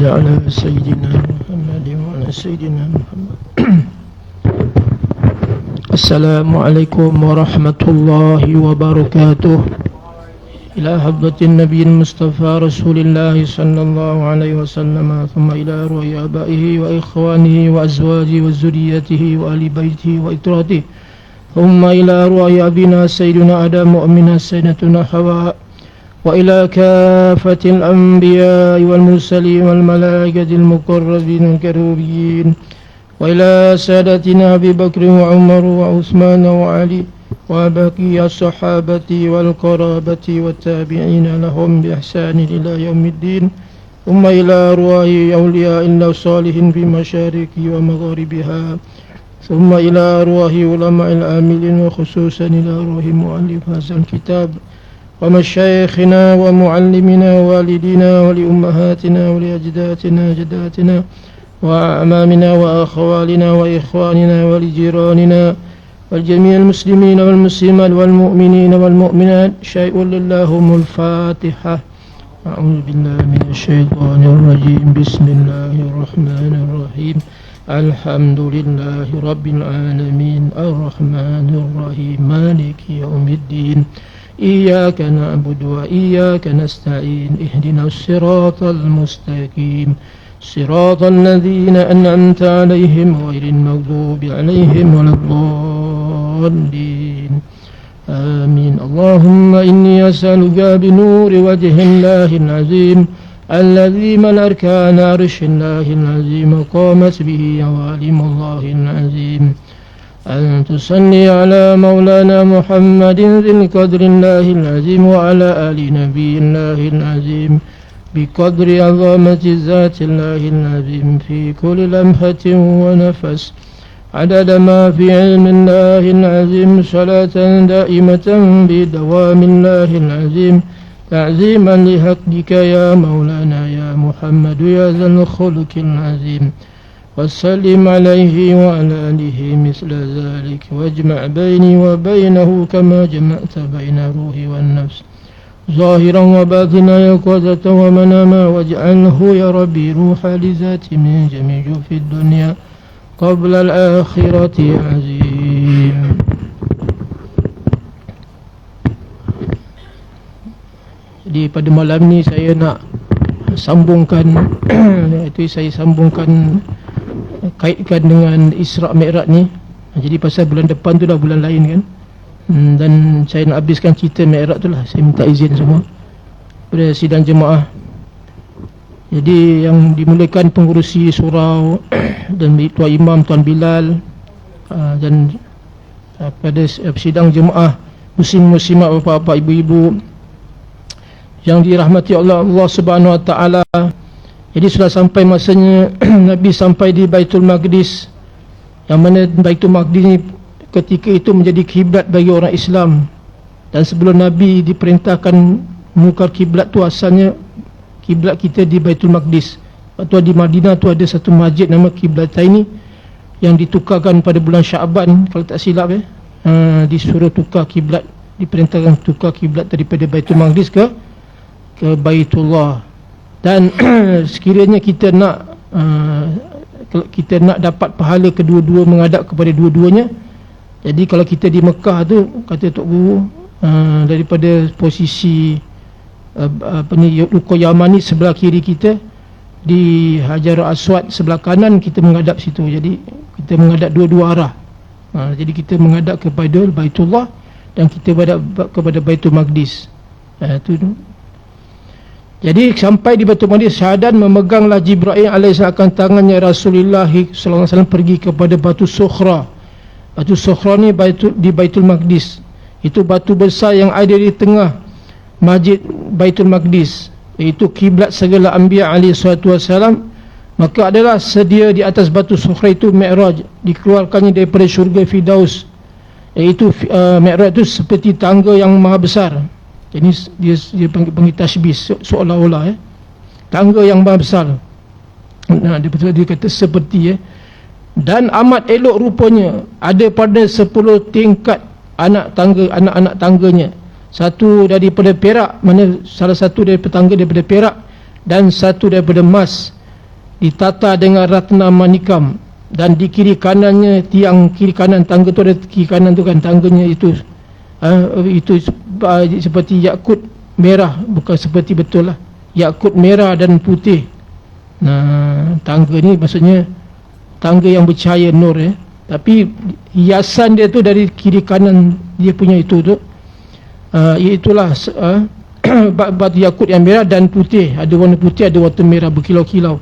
صل على سيدنا محمد وعلى سيدنا محمد. السلام عليكم ورحمة الله وبركاته. إلى حضرة النبي المصطفى رسول الله صلى الله عليه وسلم، ثم إلى روح آبائه وإخوانه وأزواجه وذريته وآل بيته وإتراته، ثم إلى روح أبينا سيدنا آدم وأمنا سيدتنا حواء، وإلى كافة الأنبياء والمرسلين والملائكة المقربين الكروبيين، وإلى سادتنا أبي بكر وعمر وعثمان وعلي وبقي الصحابة والقرابة والتابعين لهم بإحسان إلى يوم الدين، ثم إلى أرواح أولياء الله الصالحين في مشارق ومغاربها، ثم إلى أرواح علماء العاملين، وخصوصا إلى أرواح مؤلف هذا الكتاب ومشايخنا ومعلمنا ووالدينا ولأمهاتنا ولأجدادنا جداتنا وأعمامنا وأخوالنا وإخواننا ولجيراننا والجميع المسلمين والمسلمات والمؤمنين والمؤمنات. شيء لله الفاتحة. أعوذ بالله من الشيطان الرجيم. بسم الله الرحمن الرحيم. الحمد لله رب العالمين الرحمن الرحيم مالك يوم الدين. إياك نعبد وإياك نستعين. اهدنا الصراط المستقيم صراط الذين أنعمت عليهم غير المغضوب عليهم ولا الضالين. آمين. اللهم إني أسألك بنور وجه الله العظيم الذي من أركان عرش الله العظيم قامت به عوالم الله العظيم، أن تصلي على مولانا محمد ذي القدر الله العظيم وعلى آل نبي الله العظيم بقدر عظمة ذات الله العظيم في كل لمحة ونفس، عدد ما في علم الله العظيم، صلاة دائمة بدوام الله العظيم، تعظيما لحقك يا مولانا يا محمد يا ذا الخلق العظيم، وسلم عليه وعلى آله مثل ذلك، واجمع بيني وبينه كما جمعت بين الروح والنفس، ظاهرا وباطنا يقظة ومناما، واجعله يا ربي روحا لذاتي من جميع في الدنيا قبل الآخرة عظيم. Jadi pada malam ni saya nak sambungkan itu saya sambungkan kaitkan dengan Isra' Mi'raj ni. Jadi pasal bulan depan tu dah bulan lain kan, dan saya nak habiskan cerita Mi'raj tu lah. Saya minta izin semua pada sidang jemaah. Jadi yang dimulakan pengurusi surau dan Tuan Imam Tuan Bilal, dan pada sidang jemaah muslim-muslimat, bapa-bapa, ibu-ibu yang dirahmati Allah Subhanahu Wa Taala. Jadi sudah sampai masanya Nabi sampai di Baitul Maqdis, yang mana Baitul Maqdis ni ketika itu menjadi kiblat bagi orang Islam. Dan sebelum Nabi diperintahkan menukar kiblat tu, asalnya kiblat kita di Baitul Maqdis. Waktu di Madinah tu ada satu masjid nama Qiblataini yang ditukarkan pada bulan Syaban kalau tak silap disuruh tukar kiblat, diperintahkan tukar kiblat daripada Baitul Maqdis ke Baitullah. Dan sekiranya kita nak dapat pahala kedua-dua, menghadap kepada dua-duanya. Jadi kalau kita di Mekah tu, kata Tok Guru, daripada posisi Rukun Yamani sebelah kiri kita, di Hajarul Aswad sebelah kanan kita menghadap situ. Jadi kita menghadap dua-dua arah. Jadi kita menghadap kepada Baitullah dan kita menghadap kepada Baitul Maqdis. Itu. Jadi sampai di Baitul Maqdis, syahadan memeganglah Jibril alaihissalam akan tangannya Rasulullah sallallahu alaihi wasallam pergi kepada batu Sukhra. Batu Sukhra ni di Baitul Maqdis. Itu batu besar yang ada di tengah Masjid Baitul Maqdis, iaitu kiblat segala anbiya alaihi salatu wasallam. Maka adalah sedia di atas batu Sukhra itu Mi'raj, dikeluarkannya daripada syurga Firdaus. Iaitu Mi'raj itu seperti tangga yang maha besar. Ini dia panggil tasbih, seolah-olah tangga yang maha besar. Dia kata seperti dan amat elok rupanya, ada pada 10 tingkat anak-anak tangganya. Satu daripada perak, mana salah satu daripada tangga daripada perak, dan satu daripada emas. ditata dengan ratna manikam, dan di kiri kanannya, tiang kiri kanan tangga tu ada kiri kanan tu kan, tangganya itu seperti yakut merah, bukan seperti betul lah, yakut merah dan putih. Nah, tangga ni maksudnya tangga yang bercahaya nur tapi hiasan dia tu dari kiri kanan dia punya itu tu iaitulah batu yakut yang merah dan putih, ada warna putih, ada warna merah berkilau-kilau,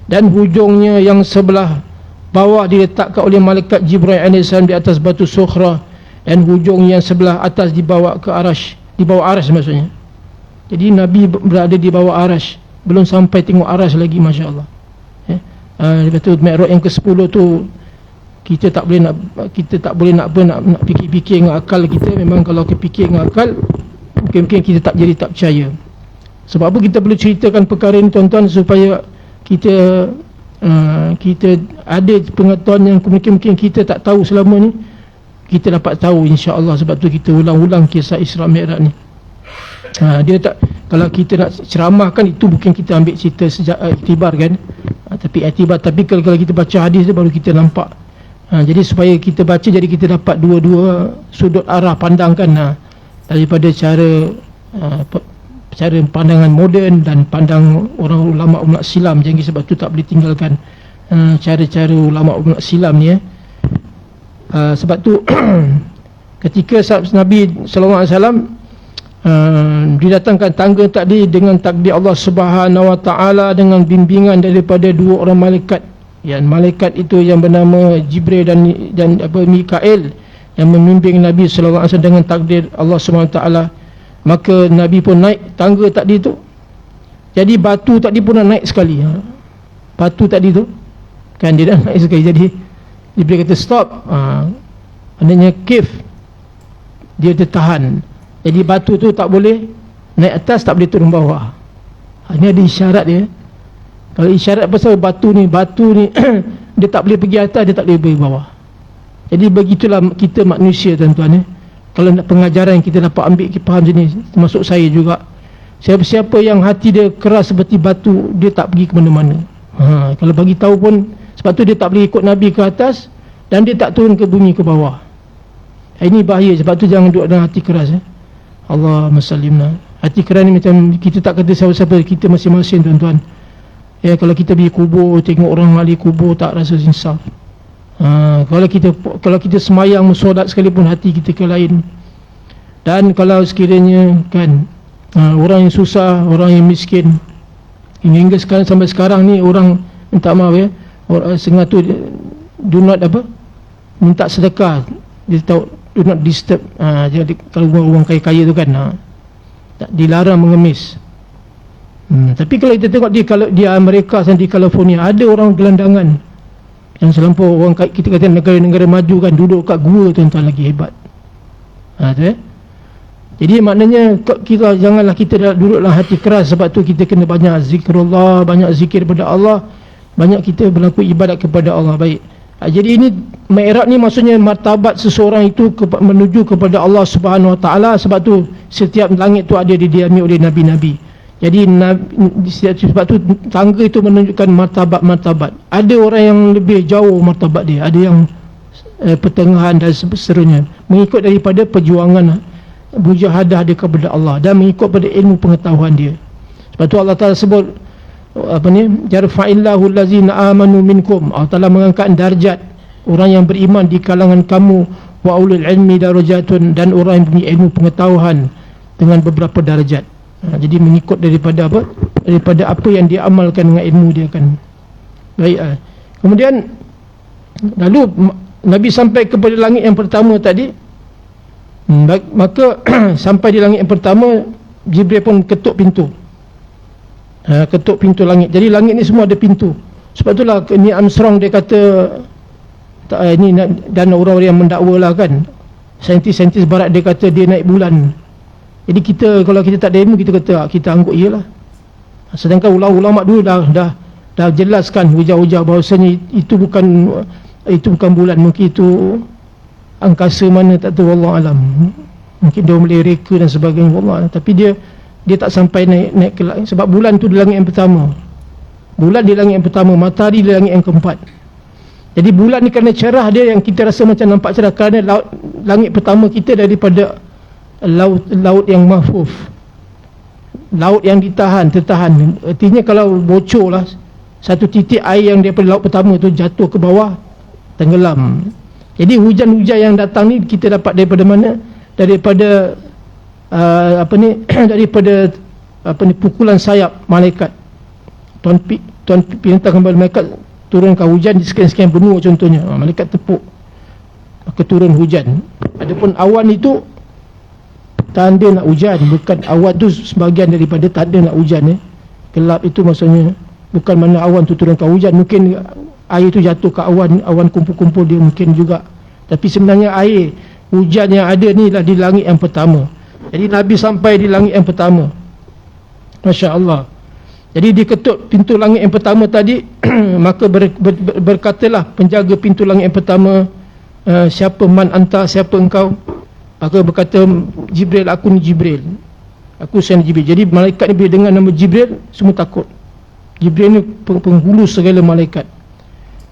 dan hujungnya yang sebelah bawah diletakkan oleh malaikat Jibril AS di atas batu sukhra, dan hujung yang sebelah atas dibawa ke arash, di bawah arash maksudnya. Jadi Nabi berada di bawah arash, belum sampai tengok arash lagi, Masya Allah. Lepas tu Mi'raj yang ke-10 tu kita tak boleh nak fikir-fikir dengan akal kita. Memang kalau kita fikir dengan akal, mungkin kita tak percaya. Sebab apa kita perlu ceritakan perkara ini, tuan-tuan, supaya kita ada pengetahuan yang mungkin kita tak tahu selama ni, kita dapat tahu insya-Allah. Sebab tu kita ulang-ulang kisah Isra Mi'raj ni. Dia tak, kalau kita nak ceramah kan, itu bukan kita ambil cerita iktibar kan, tapi kalau kita baca hadis dia baru kita nampak. Jadi supaya kita baca, jadi kita dapat dua-dua sudut arah pandang kan, daripada cara pandangan moden dan pandang orang ulama umat silam. Jadi sebab tu tak boleh tinggalkan cara-cara ulama umat silam ni. Sebab tu ketika Nabi sallallahu alaihi wasallam didatangkan tangga tadi dengan takdir Allah Subhanahu wa taala, dengan bimbingan daripada dua orang malaikat. Malaikat itu yang bernama Jibril dan Mikael, yang membimbing Nabi sallallahu alaihi wasallam dengan takdir Allah Subhanahu wa taala. Maka Nabi pun naik tangga tadi tu. Jadi batu tadi pun dah naik sekali. Batu tadi tu kan, dia dah naik sekali. Jadi Jibril kata stop. Maknanya cave, dia tertahan. Jadi batu tu tak boleh naik atas, tak boleh turun bawah. Ini ada isyarat dia. Kalau isyarat pasal batu ni dia tak boleh pergi atas, dia tak boleh pergi bawah. Jadi begitulah kita manusia, tuan-tuan. Kalau nak pengajaran kita dapat ambil, kita faham sini, termasuk saya juga. Siapa-siapa yang hati dia keras seperti batu, dia tak pergi ke mana-mana. Kalau bagi tahu pun, sebab tu dia tak boleh ikut Nabi ke atas, dan dia tak turun ke bumi ke bawah. Ini bahaya. Sebab tu jangan duduk dengan hati keras. Allahumma sallimna. Hati keras ni macam kita tak kata siapa-siapa, kita masing-masing, tuan-tuan. Kalau kita pergi kubur, tengok orang ahli kubur, tak rasa insaf. Kalau kita semayang, solat sekalipun, hati kita ke lain. Dan kalau sekiranya kan, orang yang susah, orang yang miskin, hingga sekarang, sampai sekarang ni orang minta maaf orang setengah tu do not minta sedekah, dia tahu do not disturb. Jadi kalau orang kaya-kaya tu kan, tak dilarang mengemis. Tapi kalau kita tengok di Amerika dan di California, ada orang gelandangan yang selampau orang kita kata negara-negara maju kan, duduk kat gua, tuan-tuan, lagi hebat. Jadi maknanya janganlah kita duduklah hati keras. Sebab tu kita kena banyak zikrullah, banyak zikir kepada Allah, banyak kita berlaku ibadat kepada Allah. Baik. Jadi ini Mi'raj ni maksudnya martabat seseorang itu menuju kepada Allah Subhanahu wa taala. Sebab tu setiap langit tu ada didiami oleh nabi-nabi. Jadi sebab tu tangga itu menunjukkan martabat-martabat. Ada orang yang lebih jauh martabat dia, ada yang pertengahan dan seterusnya, mengikut daripada perjuangan mujahadah dia kepada Allah dan mengikut pada ilmu pengetahuan dia. Sebab tu Allah Taala sebut yarfa'illahu allazina amanu minkum. Allah Taala mengangkat darjat orang yang beriman di kalangan kamu, wa ulul ilmi darajatun, dan orang yang punya ilmu pengetahuan dengan beberapa darjat. Jadi mengikut daripada apa yang dia amalkan dengan ilmu dia kan. Baik. Kemudian lalu Nabi sampai kepada langit yang pertama tadi. Maka sampai di langit yang pertama, Jibril pun ketuk pintu. Ketuk pintu langit. Jadi langit ni semua ada pintu. Sebab itulah ni Armstrong dia kata, ini dan orang-orang yang mendakwa lah kan, saintis-saintis barat dia kata dia naik bulan. Jadi kita, kalau kita tak ada ilmu, kita kata kita angguk iyalah. Sedangkan ulama dulu dah jelaskan hujah-hujah bahawasanya itu bukan bulan, mungkin itu angkasa mana tak tahu, wallahu alam. Mungkin dia boleh reka dan sebagainya, wallahu alam. Tapi dia tak sampai naik ke langit, sebab bulan tu di langit yang pertama. bulan di langit yang pertama, matahari di langit yang keempat. Jadi bulan ni kerana cerah dia yang kita rasa macam nampak cerah, kerana langit pertama kita daripada laut yang mahfuz, laut yang tertahan. Artinya kalau bocor lah satu titik air yang daripada laut pertama tu jatuh ke bawah, tenggelam. Jadi hujan-hujan yang datang ni kita dapat daripada mana? Daripada daripada pukulan sayap malaikat. Tuan perintahkan kepada malaikat turunkan hujan di sekian-sekian benua contohnya. Malaikat tepuk, maka turun hujan. Adapun awan itu tanda nak hujan, bukan awan tu sebahagian daripada tanda nak hujan. Gelap itu maksudnya bukan mana awan tu turunkan hujan. Mungkin air tu jatuh ke awan kumpul-kumpul dia mungkin juga, tapi sebenarnya air hujan yang ada ni lah di langit yang pertama. Jadi Nabi sampai di langit yang pertama, Masya Allah. Jadi diketuk pintu langit yang pertama tadi maka berkatalah penjaga pintu langit yang pertama, siapa man anta, siapa engkau? Maka berkata Jibril, aku ni Jibril, aku Sayyidina Jibril. Jadi malaikat ni bila dengar nama Jibril semua takut. Jibril ni penghulu segala malaikat.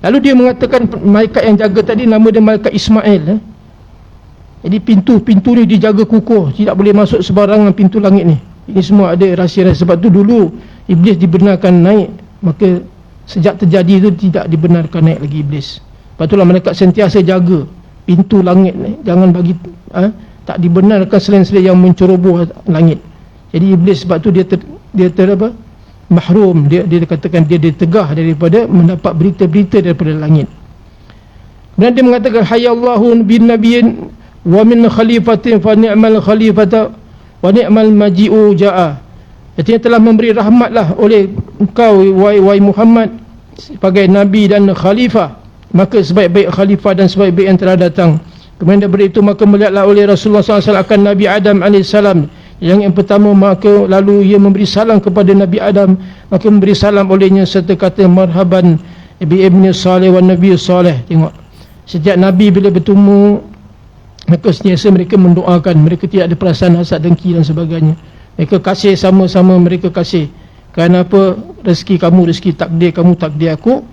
Lalu dia mengatakan, malaikat yang jaga tadi nama dia malaikat Ismail. Jadi pintu ni dijaga kukuh, tidak boleh masuk sebarangan pintu langit ni. Ini semua ada rahsia-rahsia. Sebab tu dulu Iblis dibenarkan naik, maka sejak terjadi itu tidak dibenarkan naik lagi Iblis. Sebab itulah malaikat sentiasa jaga pintu langit ni, jangan bagi tak dibenarkan selain-selain yang menceroboh langit. Jadi Iblis sebab tu dia mahrum, dia katakan dia ditegah daripada mendapat berita-berita daripada langit. Kemudian dia mengatakan hayallahu bin nabiyyin wa min khalifatin fa ni'mal khalifata wa ni'mal maji'u ja'a. Artinya telah memberi rahmatlah oleh engkau wahai Muhammad sebagai nabi dan khalifah, maka sebaik-baik khalifah dan sebaik-baik yang telah datang. Kemudian daripada itu maka melihatlah oleh Rasulullah SAW akan Nabi Adam AS yang pertama, maka lalu ia memberi salam kepada Nabi Adam, maka memberi salam olehnya serta kata marhaban bi ibni salih wa nabi salih. Tengok, setiap nabi bila bertemu maka sentiasa mereka mendoakan, mereka tidak ada perasaan hasad dengki dan sebagainya. Mereka kasih sama-sama, mereka kasih. Kerana apa? Rezeki kamu rezeki takdir kamu, takdir aku.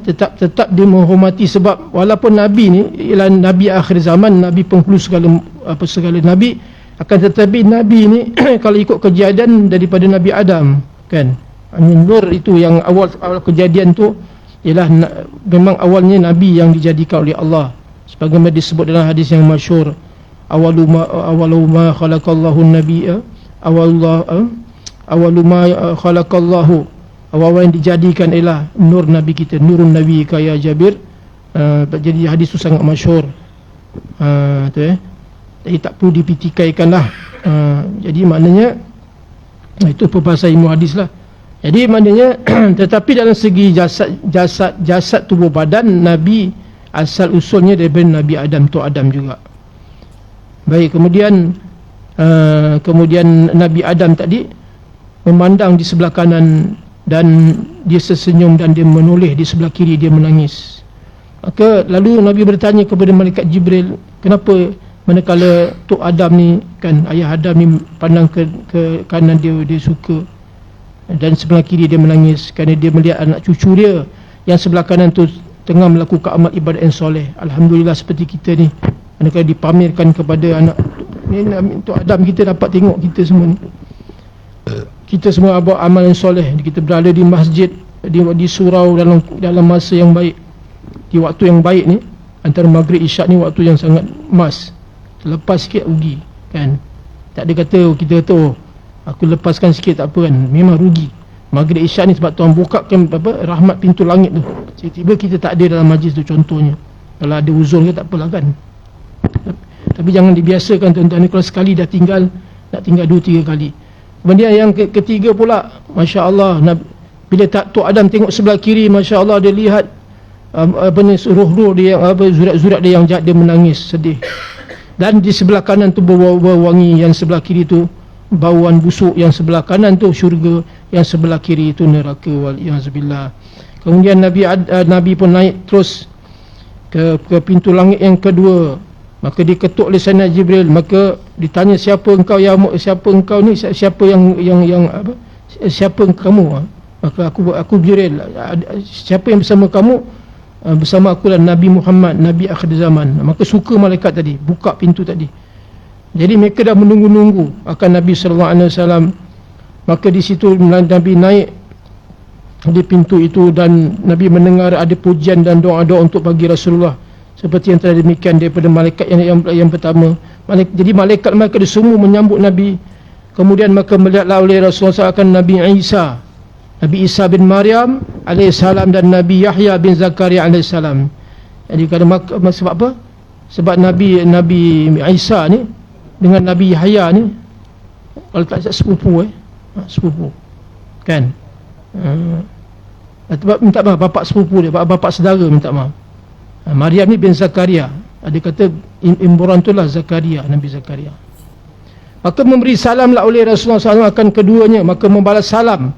Tetap dia menghormati, sebab walaupun Nabi ni ialah Nabi akhir zaman, Nabi penghulu segala Nabi, akan tetapi Nabi ni kalau ikut kejadian daripada Nabi Adam kan, Nur itu yang awal kejadian tu ialah memang awalnya Nabi yang dijadikan oleh Allah, sebagaimana disebut dalam hadis yang masyhur, awalu ma khalaqallahu an-nabiyya awalu ma khalaqallahu, awal yang dijadikan ialah nur Nabi kita, nurun Nabi kaya Jabir. Jadi hadis itu sangat masyhur. Jadi tak perlu dipitikaikan lah. Jadi maknanya itu perbahasan ilmu hadis lah. Jadi maknanya tetapi dalam segi jasad tubuh badan Nabi asal usulnya daripada Nabi Adam, tu Adam juga. Baik, kemudian Nabi Adam tadi memandang di sebelah kanan dan dia tersenyum, dan dia menoleh di sebelah kiri, dia menangis. Maka lalu Nabi bertanya kepada malaikat Jibril, kenapa manakala Tok Adam ni kan, ayah Adam ni pandang ke kanan dia suka, dan sebelah kiri dia menangis kerana dia melihat anak cucu dia yang sebelah kanan tu tengah melakukan amal ibadat yang soleh. Alhamdulillah seperti kita ni, manakala dipamerkan kepada anak ni, Tok Adam kita dapat tengok kita semua ni, kita semua buat amal yang soleh, kita berada di masjid, di surau dalam masa yang baik, di waktu yang baik ni, antara maghrib isyak ni waktu yang sangat emas. Lepas sikit rugi kan, tak ada kata kita kata aku lepaskan sikit tak apa kan, memang rugi. Maghrib isyak ni sebab Tuhan bukakan rahmat pintu langit tu, tiba-tiba kita tak ada dalam majlis tu contohnya. Kalau ada uzur ke tak apalah kan, tapi jangan dibiasakan tuan-tuan ni, kalau sekali dah tinggal, nak tinggal 2-3 kali. Kemudian yang ketiga pula, Masya Allah, bila Tok Adam tengok sebelah kiri, Masya Allah, dia lihat roh-roh dia, zurat-zurat dia yang jahat, dia menangis sedih. Dan di sebelah kanan tu bau wangi, yang sebelah kiri tu bauan busuk, yang sebelah kanan tu syurga, yang sebelah kiri itu neraka, waliyahzubillah. Kemudian Nabi pun naik terus ke pintu langit yang kedua, maka diketuk oleh Sayyidina Jibril, maka ditanya, siapa engkau ni, siapa yang siapa kamu? Maka aku Jibril, siapa yang bersama kamu? Bersama aku lah Nabi Muhammad, Nabi akhir zaman. Maka suka malaikat tadi, buka pintu tadi. Jadi mereka dah menunggu-nunggu akan Nabi SAW. Maka di situ Nabi naik di pintu itu, dan Nabi mendengar ada pujian dan doa-doa untuk bagi Rasulullah, seperti yang telah demikian daripada malaikat yang pertama. Jadi malaikat semua menyambut Nabi. Kemudian maka melihatlah oleh Rasulullah akan Nabi Isa bin Maryam alaihissalam dan Nabi Yahya bin Zakaria alaihissalam. Jadi sebab apa? Sebab Nabi Isa ni dengan Nabi Yahya ni kalau tak sepupu sepupu kan. Minta maaf, bapak sepupu dia, bapak saudara, minta maaf. Maryam ni bin Zakaria. Dia kata imburan itulah Zakaria, Nabi Zakaria. Maka memberi salamlah oleh Rasulullah SAW akan keduanya. Maka membalas salam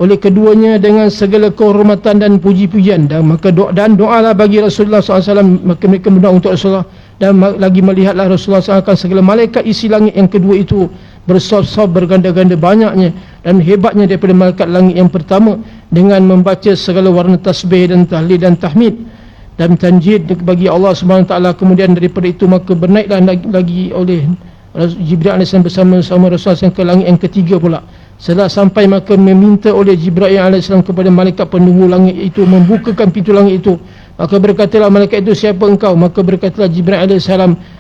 oleh keduanya dengan segala kehormatan dan puji-pujian. Dan maka doalah bagi Rasulullah SAW. Maka mereka berdoa untuk Rasulullah. Dan lagi melihatlah Rasulullah SAW akan segala malaikat isi langit yang kedua itu bersaf-saf berganda-ganda banyaknya dan hebatnya daripada malaikat langit yang pertama, dengan membaca segala warna tasbih dan tahlil dan tahmid dan tanjid bagi Allah SWT. Kemudian daripada itu maka bernaiklah lagi oleh Jibril AS bersama-sama Rasulullah ke langit yang ketiga pula. Setelah sampai maka meminta oleh Jibril AS kepada malaikat penunggu langit itu membukakan pintu langit itu. Maka berkatalah malaikat itu, siapa engkau? Maka berkatalah Jibril AS,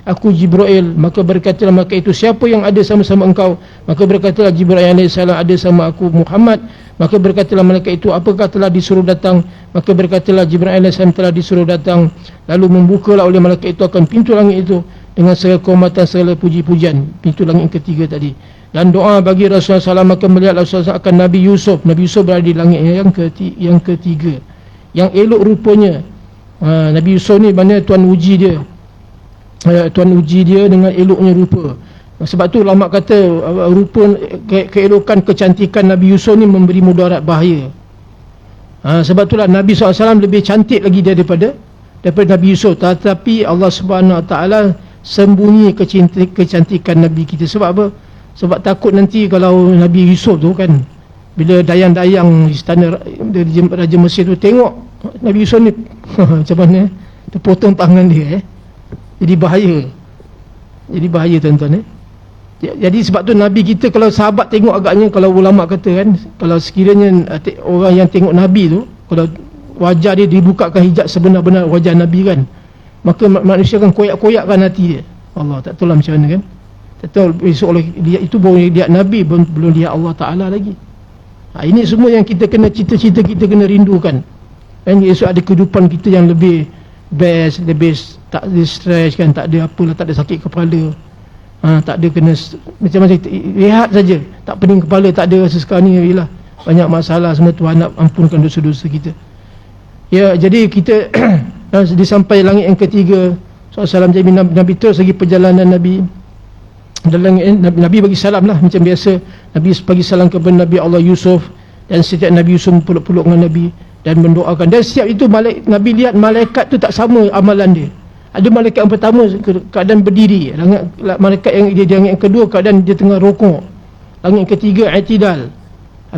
aku Jibril. Maka berkatalah malaikat itu, siapa yang ada sama-sama engkau? Maka berkatalah Jibril AS, ada sama aku Muhammad. Maka berkatalah malaikat itu, apakah telah disuruh datang? Maka berkatalah Jibril AS telah disuruh datang. Lalu membukalah oleh malaikat itu akan pintu langit itu dengan segala kehormatan, segala puji-pujian, pintu langit yang ketiga tadi. Dan doa bagi Rasulullah SAW. Maka melihat Rasulullah akan Nabi Yusuf. Nabi Yusuf berada di langit yang ketiga, yang elok rupanya. Nabi Yusuf ni mana Tuan uji dia, Tuan uji dia dengan eloknya rupa. Sebab tu ulama kata rupa, keelokan, kecantikan Nabi Yusuf ni memberi mudarat bahaya. Sebab itulah Nabi SAW lebih cantik lagi daripada Nabi Yusuf. Tetapi Allah SWT sembunyi kecantikan Nabi kita. Sebab apa? Sebab takut nanti kalau Nabi Yusuf tu kan, bila dayang-dayang istana Raja Mesir tu tengok Nabi Yusuf ni macam mana, dia potong tangan dia. Jadi bahaya tuan-tuan. Jadi sebab tu Nabi kita, kalau sahabat tengok agaknya, kalau ulama kata kan, kalau sekiranya orang yang tengok Nabi tu, kalau wajah dia dibukakan hijab sebenar-benar wajah Nabi kan, maka manusia akan koyak-koyakkan hati dia. Allah tak tahu lah macam mana kan. Tak tahu besok oleh dia itu baru lihat Nabi, belum lihat Allah Ta'ala lagi. Ini semua yang kita kena cita-cita, kita kena rindukan. Dan esok ada kehidupan kita yang lebih best, lebih tak ada stres kan, tak ada apalah, tak ada sakit kepala, tak ada kena macam-macam, rehat saja, tak pening kepala, tak ada rasa sekarang ni ialah banyak masalah semua. Tuhan nak ampunkan dosa-dosa kita. Ya, jadi kita disampai langit yang ketiga SAW. Jadi Nabi terus lagi perjalanan Nabi. Nabi bagi salam lah macam biasa. Nabi bagi salam kepada Nabi Allah Yusuf, dan setiap Nabi Yusuf peluk-peluk dengan Nabi dan mendoakan. Dan setiap itu Nabi lihat malaikat tu tak sama amalan dia. Ada malaikat yang pertama keadaan berdiri, malaikat yang kedua keadaan dia tengah rokok, langit yang ketiga i'tidal.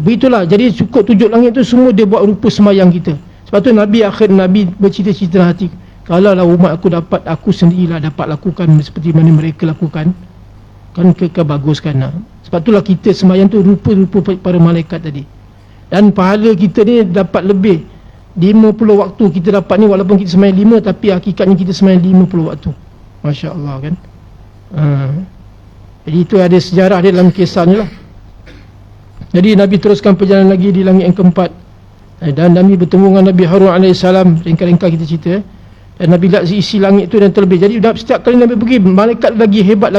Begitulah. Jadi cukup 7 langit tu semua dia buat rupa semayang kita. Sebab tu Nabi bercita-cita hati, kalau lah umat aku dapat, aku sendirilah dapat lakukan seperti mana mereka lakukan, kan kebaguskan lah. Sebab itulah kita semayang tu rupa-rupa para malaikat tadi. Dan pahala kita ni dapat lebih 50 waktu kita dapat ni, walaupun kita semayang 5, tapi hakikatnya kita semayang 50 waktu. Masya Allah kan. Jadi itu ada sejarah dia dalam kisahnya lah. Jadi Nabi teruskan perjalanan lagi di langit yang keempat, dan Nabi bertemu dengan Nabi Harun AS. Ringkas-ringkas kita cerita. Dan Nabi lihat isi langit tu dan terlebih. Jadi setiap kali Nabi pergi, malaikat lagi hebat.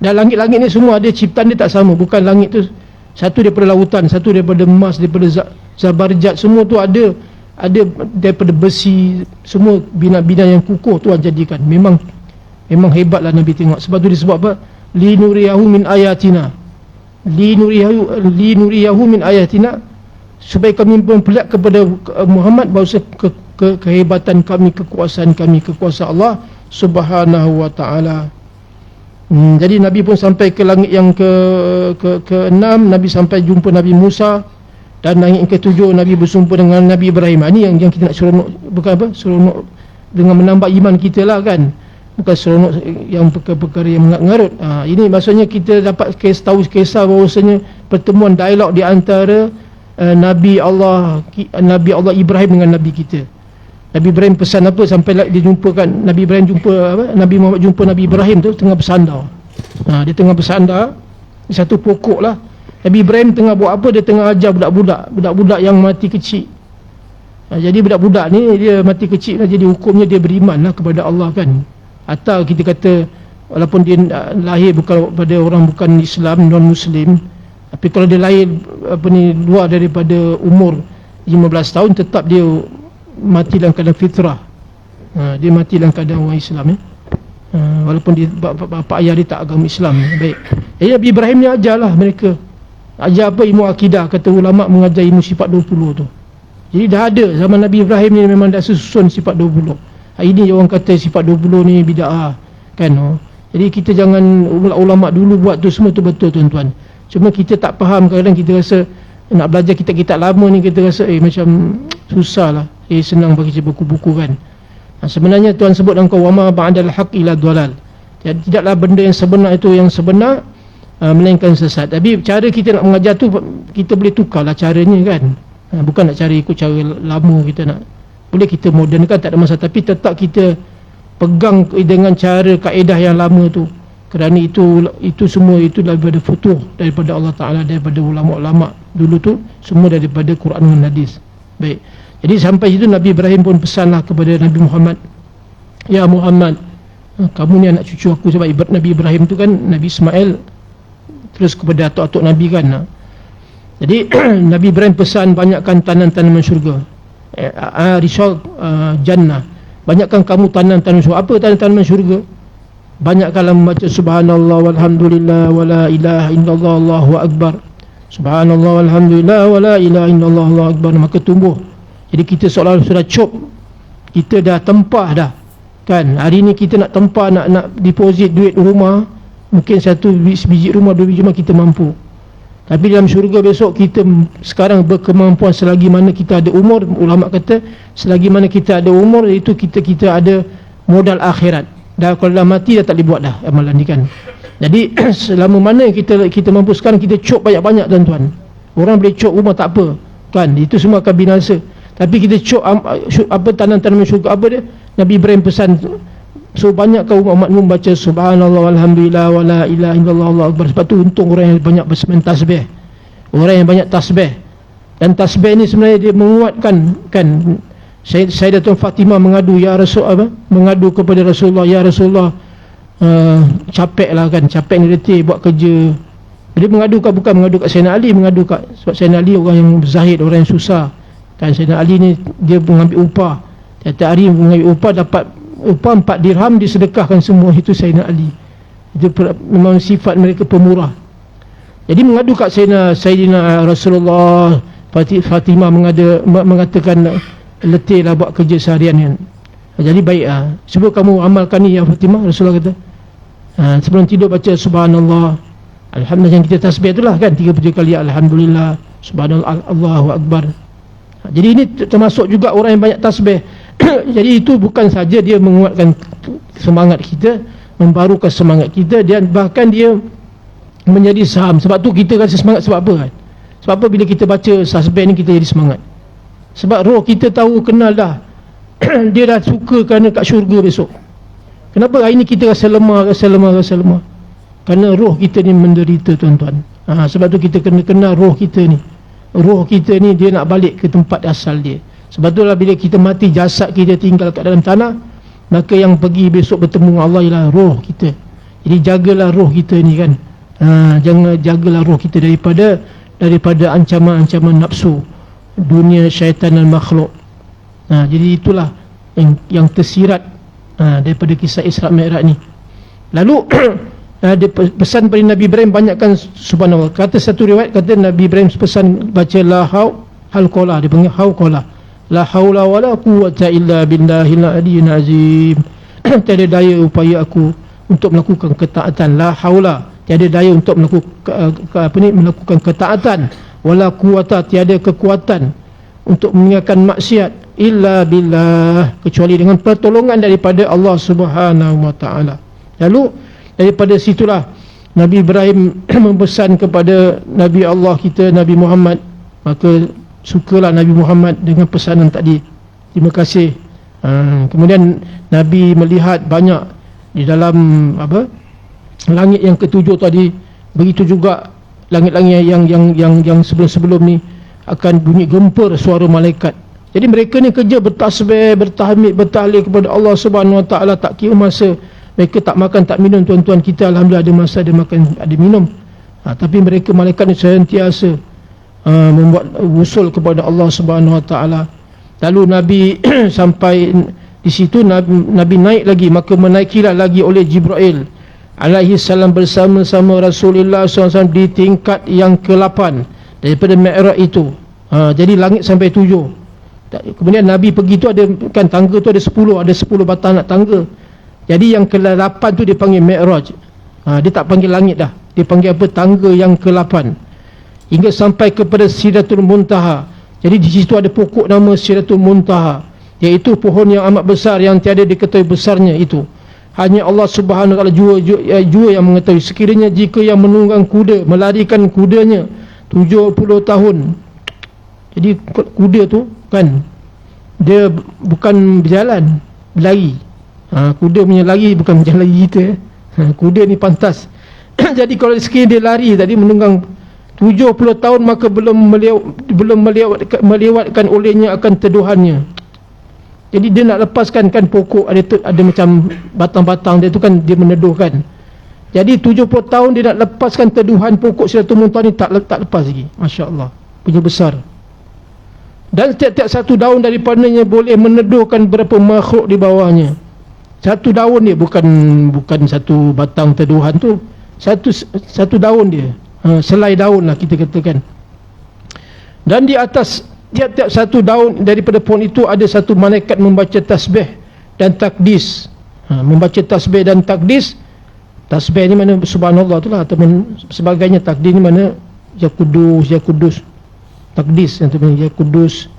Dan langit-langit ni semua ada ciptaan dia tak sama. Bukan langit tu satu daripada lautan, satu daripada emas, daripada zabarjat, semua tu ada daripada besi, semua bina-bina yang kukuh Tuhan jadikan. Memang hebatlah Nabi tengok. Sebab tu disebut apa? Linuriyahu min ayatina. Linuriyahu min ayatina, supaya kami memperlihat kepada Muhammad bahawa kehebatan kami, kekuasaan kami, kekuasaan Allah Subhanahu wa ta'ala. Jadi Nabi pun sampai ke langit yang ke-6. Nabi sampai jumpa Nabi Musa. Dan langit yang ketujuh Nabi bersumpah dengan Nabi Ibrahim. Ini yang kita nak seronok, bukan apa, seronok dengan menambah iman kita lah kan, bukan seronok yang perkara-perkara yang mengarut. Ini maksudnya kita dapat tahu kisah bahawasanya pertemuan dialog di antara Nabi Allah Ibrahim dengan Nabi kita. Nabi Ibrahim pesan apa sampai dia jumpakan, Nabi Ibrahim jumpa apa, Nabi Muhammad jumpa Nabi Ibrahim tu tengah bersandar. Dia tengah bersandar di satu pokok lah. Nabi Ibrahim tengah buat apa? Dia tengah ajar budak-budak yang mati kecil. Jadi budak-budak ni dia mati kecil lah, jadi hukumnya dia beriman lah kepada Allah kan. Atau kita kata walaupun dia lahir bukan pada orang bukan Islam, non Muslim, tapi kalau dia lahir luar daripada umur 15 tahun, tetap dia mati dalam keadaan fitrah. Dia mati dalam keadaan orang Islam walaupun dia bapa ayah dia tak agama Islam. Baik. Jadi Nabi Ibrahim ni ajarlah mereka. Ajar apa? Ilmu akidah. Kata ulama mengajar ilmu sifat 20 tu. Jadi dah ada zaman Nabi Ibrahim ni, memang dah susun sifat 20. Hari ni orang kata sifat 20 ni bid'ah kan. Jadi kita jangan, ulama dulu buat tu semua tu betul tuan-tuan. Cuma kita tak faham, kadang-kadang kita rasa nak belajar kitab-kitab lama ni, kita rasa macam susah lah, senang bagi buku-buku kan. Sebenarnya Tuhan sebut dalam wama ba'dal haqq ila dhalal. Tidaklah benda yang sebenar itu yang sebenar melainkan sesat. Tapi cara kita nak mengajar tu kita boleh tukarlah caranya kan. Bukan nak cari ikut cara lama, kita nak boleh kita moden kan, tak ada masalah, tapi tetap kita pegang dengan cara kaedah yang lama tu. Kerana itu semua itu daripada futuh daripada Allah Ta'ala, daripada ulama-ulama dulu tu, semua daripada Quran dan hadis. Baik. Jadi sampai itu Nabi Ibrahim pun pesanlah kepada Nabi Muhammad, ya Muhammad, kamu ni anak cucu aku. Sebab Nabi Ibrahim tu kan Nabi Ismail terus kepada atuk-atuk Nabi kan. Jadi Nabi Ibrahim pesan banyakkan tanam-tanaman syurga, risal jannah, banyakkan kamu tanam-tanaman syurga. Apa tanam-tanaman syurga? Banyakkanlah membaca subhanallah walhamdulillah wala ilaha illallah Allahu akbar, subhanallah walhamdulillah wala ilaha illallah Allahu akbar, maka tumbuh. Jadi kita seolah sudah cop, kita dah tempah dah kan. Hari ni kita nak tempah, nak deposit duit rumah, mungkin satu biji rumah, 2 biji rumah kita mampu. Tapi dalam syurga besok, kita sekarang berkemampuan selagi mana kita ada umur. Ulama kata selagi mana kita ada umur, itu kita ada modal akhirat. Dah kalau dah mati dah tak boleh buat dah amalan ni kan. Jadi selama mana kita mampu, sekarang kita cop banyak-banyak tuan-tuan. Orang boleh cop rumah tak apa kan, itu semua akan binasa. Tapi kita cop apa tanam-tanaman syurga, apa dia? Nabi Ibrahim pesan, so banyakkan umat membaca subhanallah walhamdulillah wala ilaha illallah Allahu akbar. Sebab tu untung orang yang banyak bersemayam tasbih, orang yang banyak tasbih. Dan tasbih ni sebenarnya dia menguatkan kan. Sayyidatun Fatimah mengadu, ya Rasul mengadu kepada Rasulullah, ya Rasulullah, capek lah kan, capek ni letih buat kerja. Dia mengadu bukan mengadu kat Sayyidina Ali, mengadu kat, sebab Sayyidina Ali orang yang zahid, orang yang susah kan. Sayyidina Ali ni dia mengambil upah, tiap-tiap hari mengambil upah, dapat upah 4 dirham, disedekahkan semua. Itu Sayyidina Ali, itu memang sifat mereka pemurah. Jadi mengadu kat Sayyidina Rasulullah, Fatimah mengatakan letih lah buat kerja seharian kan. Jadi baik sebab kamu amalkan ni ya Fatimah, Rasulullah kata. Sebelum tidur baca subhanallah, alhamdulillah, yang kita tasbih itulah kan 33 kali, alhamdulillah, subhanallah, Allahu akbar. Jadi ini termasuk juga orang yang banyak tasbih. Jadi itu bukan saja dia menguatkan semangat kita, membarukan semangat kita, dan bahkan dia menjadi saham. Sebab tu kita rasa semangat sebab apa kan? Sebab apa bila kita baca tasbih ni kita jadi semangat? Sebab roh kita tahu, kenal dah dia dah suka kerana kat syurga besok. Kenapa hari ni kita rasa lemah? Kerana roh kita ni menderita tuan-tuan. Sebab tu kita kena kenal roh kita ni. Roh kita ni dia nak balik ke tempat asal dia. Sebab tu lah bila kita mati, jasad kita tinggal kat dalam tanah, maka yang pergi besok bertemu dengan Allah ialah roh kita. Jadi jagalah roh kita ni kan. Jagalah roh kita daripada ancaman-ancaman nafsu, dunia, syaitan dan makhluk. Jadi itulah yang tersirat daripada kisah Isra' Mi'raj ni. Lalu dia pesan pada Nabi Ibrahim banyakkan subhanallah. Kata satu riwayat, kata Nabi Ibrahim pesan baca la hawla, dia panggil hawqala, la hawla wala quwwata illa billahil aliyyil azim. Tiada daya upaya aku untuk melakukan ketaatan, la hawla, tiada daya untuk melakukan ketaatan wala quwata, tiada kekuatan untuk meninggalkan maksiat illa billah, kecuali dengan pertolongan daripada Allah Subhanahu wa taala. Lalu daripada situlah Nabi Ibrahim mempesan kepada Nabi Allah kita Nabi Muhammad, maka sukalah Nabi Muhammad dengan pesanan tadi. Terima kasih. Kemudian Nabi melihat banyak di dalam langit yang ketujuh tadi, begitu juga langit-langit yang sebelum-sebelum ni akan bunyi gempur suara malaikat. Jadi mereka ni kerja bertasbih, bertahmid, bertahlil kepada Allah Subhanahu wa taala, tak kira masa. Mereka tak makan, tak minum. Tuan-tuan kita alhamdulillah ada masa, ada makan, ada minum. Tapi mereka malaikat ni sentiasa membuat usul kepada Allah Subhanahu wa taala. Lalu Nabi sampai di situ, Nabi naik lagi, maka menaikilah lagi oleh Jibril alaihi salam bersama-sama Rasulullah SAW di tingkat yang ke-8 daripada Mi'raj itu. Jadi langit sampai 7. Kemudian Nabi pergi tu ada kan tangga tu ada 10, ada 10 batang nak tangga. Jadi yang ke-8 tu dia panggil Mi'raj. Dia tak panggil langit dah. Dia panggil apa? Tangga yang ke-8. Hingga sampai kepada Sidratul Muntaha. Jadi di situ ada pokok nama Sidratul Muntaha, iaitu pohon yang amat besar yang tiada diketahui besarnya itu. Hanya Allah Subhanahu wa taala jua yang mengetahui. Sekiranya jika yang menunggang kuda melarikan kudanya 70 tahun. Jadi kuda tu kan dia bukan berjalan, berlari. Kuda punya lari bukan macam lari kita. Kuda ni pantas. Jadi kalau sekiranya dia lari tadi menunggang 70 tahun, maka belum melewatkan olehnya akan teduhannya. Jadi dia nak lepaskan kan pokok ada macam batang-batang dia tu kan, dia meneduhkan. Jadi 70 tahun dia nak lepaskan teduhan pokok Sidratul Muntaha ni, tak lepas lagi. Masya-Allah, punya besar. Dan setiap satu daun daripadanya boleh meneduhkan berapa makhluk di bawahnya. Satu daun dia bukan satu batang teduhan tu, satu daun dia, selai daun lah kita katakan. Dan di atas tiap-tiap satu daun daripada pohon itu ada satu malaikat membaca tasbih dan takdis. Membaca tasbih dan takdis. Tasbih ni mana subhanallah tu lah, ataupun sebagainya. Takdis ni mana ya kudus, ya kudus. Takdis yang tu ya kudus.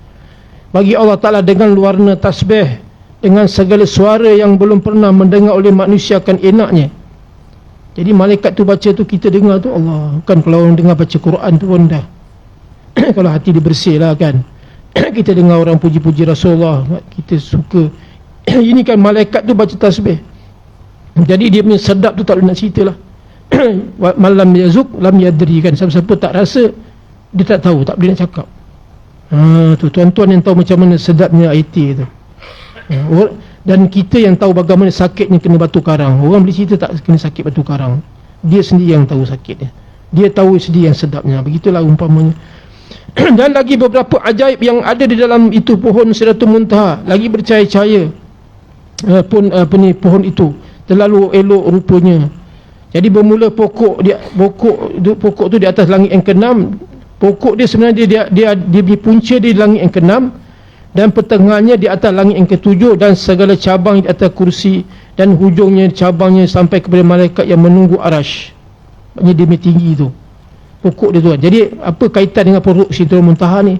Bagi Allah Ta'ala dengan warna tasbih, dengan segala suara yang belum pernah mendengar oleh manusia akan enaknya. Jadi malaikat tu baca tu, kita dengar tu Allah. Kan kalau orang dengar baca Quran tu pun dah kalau hati dia bersih lah kan. Kita dengar orang puji-puji Rasulullah, kita suka. Ini kan malaikat tu baca tasbih. Jadi dia punya sedap tu tak boleh nak cerita lah. Malam yazuk lam yadri kan. Siapa-siapa tak rasa, dia tak tahu, tak boleh nak cakap. Tu tuan-tuan yang tahu macam mana sedapnya IT tu. Dan kita yang tahu bagaimana sakitnya kena batu karang. Orang boleh cerita tak kena sakit batu karang, dia sendiri yang tahu sakitnya. Dia tahu sendiri yang sedapnya. Begitulah umpamanya. Dan lagi beberapa ajaib yang ada di dalam itu pohon Sidratul Muntaha. Lagi bercahaya-cahaya pohon itu terlalu elok rupanya. Jadi bermula pokok tu di atas langit yang ke-6. Pokok dia sebenarnya dia punca di langit yang ke-6 dan pertengahannya di atas langit yang ke-7, dan segala cabang di atas kursi, dan hujungnya cabangnya sampai kepada malaikat yang menunggu arash. Maknanya dia tinggi tu pokok dia tu. Jadi apa kaitan dengan pokok Sidratul Muntaha ni?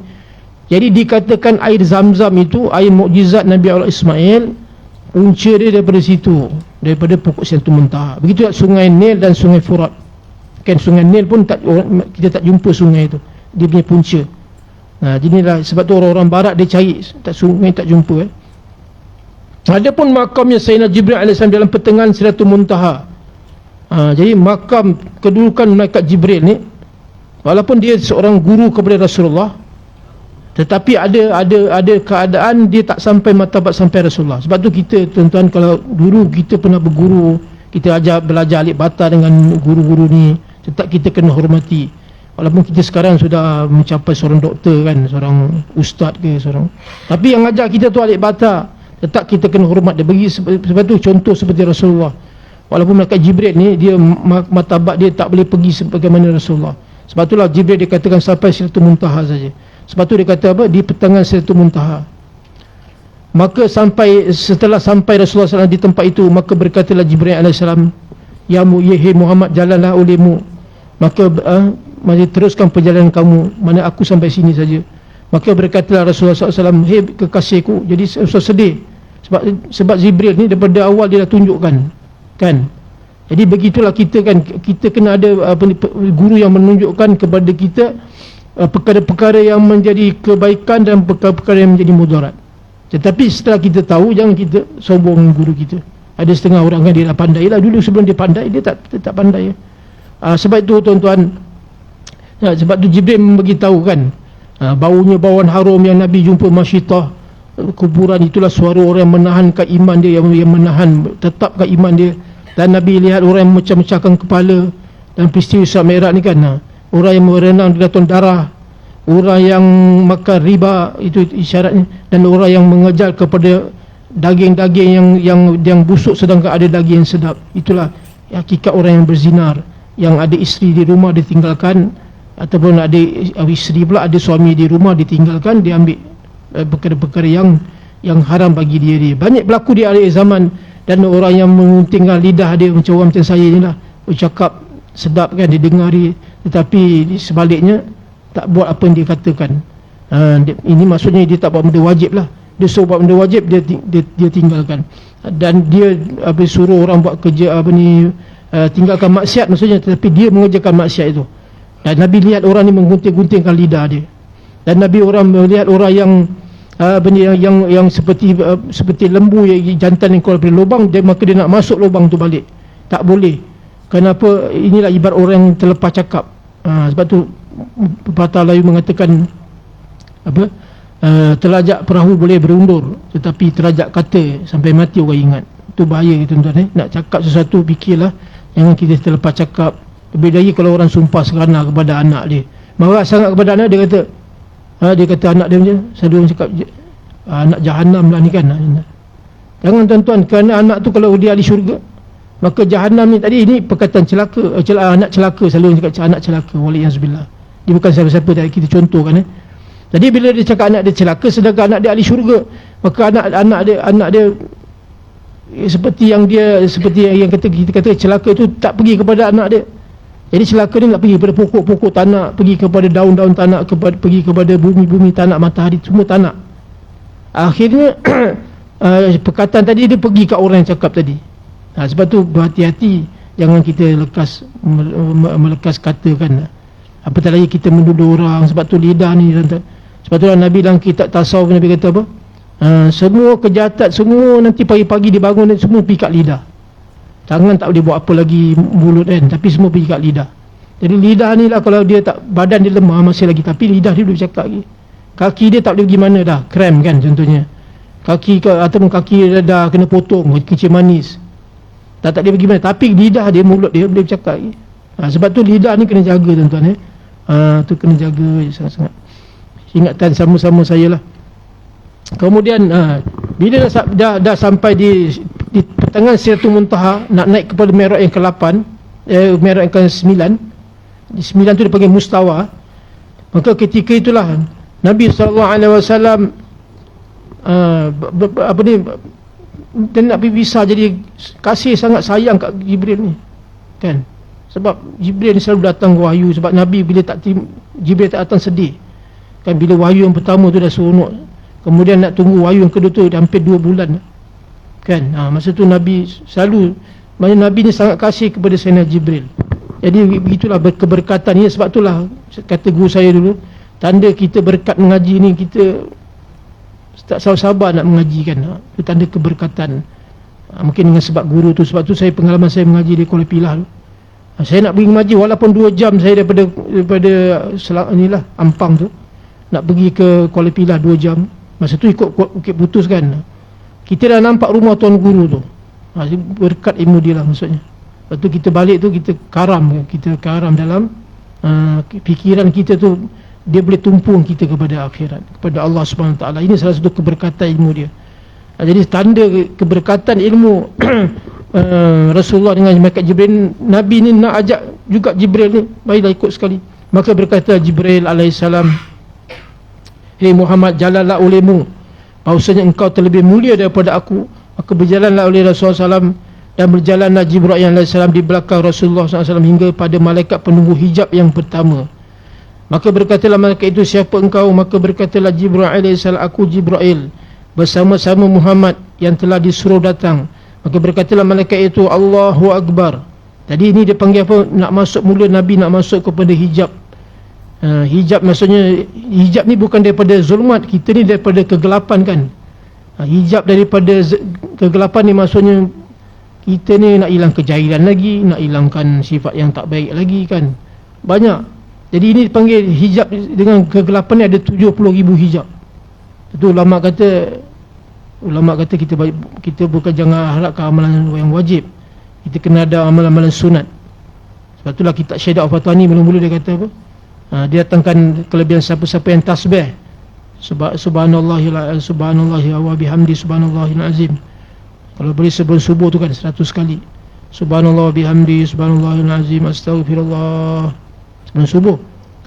Jadi dikatakan air Zam-Zam itu air mukjizat Nabi Allah Ismail, punca dia daripada situ, daripada pokok Sidratul Muntaha. Begitu juga sungai Nil dan sungai Furat. Kan sungai Nil pun kita tak jumpa sungai itu, dia punya punca. Jadilah sebab tu orang-orang barat dia cari sungai tak jumpa. Adapun makamnya Sayyidina Jibril AS dalam pertengahan Sidratul Muntaha. Jadi makam kedudukan malaikat Jibril ni, walaupun dia seorang guru kepada Rasulullah, tetapi ada keadaan dia tak sampai martabat sampai Rasulullah. Sebab tu kita tuan-tuan, kalau guru kita pernah berguru, kita belajar alif bata dengan guru-guru ni, tetap kita kena hormati. Walaupun kita sekarang sudah mencapai seorang doktor kan, seorang ustaz ke seorang, tapi yang ajar kita tu alif bata, tetap kita kena hormat dia. Bagi sebab tu contoh seperti Rasulullah, walaupun malaikat Jibril ni dia martabat dia tak boleh pergi sebagaimana Rasulullah. Sebab itulah Jibril dikatakan sampai Sidratul Muntaha saja. Sebab tu dia kata apa? Di pertengahan Sidratul Muntaha. Maka setelah sampai Rasulullah SAW di tempat itu, maka berkatalah Jibril AS, Ya Muhammad, jalanlah olehmu. Maka masih teruskan perjalanan kamu, mana aku sampai sini saja. Maka berkatalah Rasulullah SAW, hei kekasihku. Jadi Rasulullah sedih sebab Jibril ni daripada awal dia dah tunjukkan, kan. Jadi begitulah kita kan, kita kena ada guru yang menunjukkan kepada kita perkara-perkara yang menjadi kebaikan dan perkara-perkara yang menjadi mudarat. Tetapi setelah kita tahu, jangan kita sombong guru kita. Ada setengah orang kan dia dah pandai lah, dulu sebelum dia pandai dia tak pandai. Sebab itu tuan-tuan, sebab tu Jibril memberitahu kan, baunya bauan harum yang Nabi jumpa Masyitah kuburan, itulah suara orang yang menahankan iman dia, yang menahan tetapkan iman dia. Dan Nabi lihat orang yang memecah-mecahkan kepala dan peristiwa Isra Mi'raj ni kan, orang yang berenang di lautan darah, orang yang makan riba, itu isyaratnya, dan orang yang mengejar kepada daging-daging yang busuk sedangkan ada daging yang sedap. Itulah hakikat orang yang berzinar, yang ada isteri di rumah ditinggalkan, ataupun ada isteri pula, ada suami di rumah ditinggalkan, dia ambil perkara-perkara yang haram bagi dia. Banyak berlaku di akhir zaman. Dan orang yang menguntingkan lidah dia macam orang macam saya ni lah, bercakap sedap kan, didengari, tetapi sebaliknya tak buat apa yang dia katakan. Ini maksudnya dia tak buat benda wajib lah. Dia suruh buat benda wajib, dia tinggalkan. Dan dia suruh orang buat kerja tinggalkan maksiat maksudnya, tetapi dia mengerjakan maksiat itu. Dan Nabi lihat orang ni menggunting-guntingkan lidah dia. Dan Nabi melihat orang yang seperti lembu yang jantan yang keluar dari lubang, maka dia nak masuk lubang tu balik, tak boleh. Kenapa? Inilah ibarat orang yang terlepas cakap. Sebab tu pepatah Melayu mengatakan terlajak perahu boleh berundur, tetapi terlajak kata sampai mati orang ingat. Itu bahaya tuan-tuan. Nak cakap sesuatu, fikirlah, jangan kita terlepas cakap. Lebih lagi kalau orang sumpah serana kepada anak dia, marah sangat kepada anak dia, kata anak dia macam, selalu orang cakap anak jahanam lah ni kan. Jangan tuan-tuan, kerana anak tu kalau dia ahli syurga, maka jahanam ni tadi, ini perkataan celaka, anak celaka, selalu orang cakap anak celaka, waliyazubillah. Dia bukan siapa-siapa, tadi kita contohkan. Jadi bila dia cakap anak dia celaka, sedangkan anak dia ahli syurga, maka anak dia seperti yang kita kata celaka tu tak pergi kepada anak dia. Jadi celaka ni nak pergi kepada pokok-pokok tak nak, pergi kepada daun-daun tak nak, pergi kepada bumi-bumi tak nak, matahari semua tak nak. Akhirnya perkataan tadi dia pergi ke orang yang cakap tadi. Sebab tu berhati-hati, jangan kita melekas katakan. Apatah lagi kita menuduh orang. Sebab tu lidah ni, sebab tu Nabi dalam kitab tasawuf, Nabi kata apa? Semua kejahatan, semua nanti pagi-pagi dibangun, semua pergi kat lidah. Tangan tak boleh buat apa lagi, mulut kan, tapi semua pergi kat lidah. Jadi lidah ni lah, kalau dia tak, badan dia lemah masih lagi, tapi lidah dia boleh bercakap lagi. Kaki dia tak boleh pergi mana dah, krem kan contohnya. Ataupun kaki dia dah kena potong, kecil manis, tak boleh pergi mana, tapi lidah dia, mulut dia boleh bercakap lagi. Sebab tu lidah ni kena jaga tuan-tuan. Tu kena jaga sangat-sangat. Ingatan sama-sama saya lah. Kemudian bila dah sampai di pertengahan Sidratul Muntaha, nak naik kepada Mi'raj yang ke-8, Mi'raj yang ke-9, di 9 tu dipanggil Mustawa. Maka ketika itulah Nabi SAW dan Nabi bisa jadi kasih sangat sayang kat Jibril ni kan. Sebab Jibril ni selalu datang wahyu. Sebab Nabi bila Jibril tak datang sedih kan. Bila wahyu yang pertama tu dah seronok, kemudian nak tunggu wahyu yang kedua tu hampir 2 bulan kan. Masa tu Nabi selalu, Nabi ni sangat kasih kepada Sayyidina Jibril. Jadi begitulah keberkatan ni. Sebab itulah kata guru saya dulu, tanda kita berkat mengaji ni, kita tak sabar nak mengaji kan. Itu tanda keberkatan. Mungkin dengan sebab guru tu. Sebab tu saya, pengalaman saya mengaji di Kuala Pilah tu, saya nak pergi mengaji walaupun 2 jam saya daripada inilah Ampang tu nak pergi ke Kuala Pilah 2 jam. Masa tu ikut Bukit Putus kan. Kita dah nampak rumah tuan guru tu. Berkat ilmu dia lah maksudnya. Lepas tu kita balik tu, kita karam dalam fikiran kita tu, dia boleh tumpung kita kepada akhirat, kepada Allah SWT. Ini salah satu keberkatan ilmu dia. Jadi tanda keberkatan ilmu Rasulullah dengan malaikat Jibril. Nabi ni nak ajak juga Jibril ni, baiklah ikut sekali. Maka berkata Jibril alaihissalam, hei Muhammad, jalanlah olehmu, bahawasanya engkau terlebih mulia daripada aku. Maka berjalanlah oleh Rasulullah SAW, dan berjalanlah Jibril AS di belakang Rasulullah SAW hingga pada malaikat penunggu hijab yang pertama. Maka berkatalah malaikat itu, siapa engkau? Maka berkatalah Jibril AS, aku Jibril, bersama-sama Muhammad yang telah disuruh datang. Maka berkatalah malaikat itu, Allahu Akbar. Tadi ini dia panggil apa? Nak masuk mula Nabi, nak masuk kepada hijab. Hijab maksudnya, hijab ni bukan daripada zulmat, kita ni daripada kegelapan kan. Hijab daripada kegelapan ni maksudnya kita ni nak hilang kejahilan lagi, nak hilangkan sifat yang tak baik lagi kan. Banyak. Jadi ini dipanggil hijab dengan kegelapan ni ada 70,000 hijab. Itu ulama kata kita bukan jangan harapkan amalan yang wajib. Kita kena ada amalan-amalan sunat. Sebab itulah kitab Syaidah Al-Fatani mula-mula dia kata apa? Dia datangkan kelebihan siapa-siapa yang tasbih. Subhanallahi wa bihamdi subhanallahil azim. Kalau boleh sebelum subuh tu kan 100 kali. Subhanallah wa bihamdi subhanallahil azim, astaghfirullah. Sebelum subuh.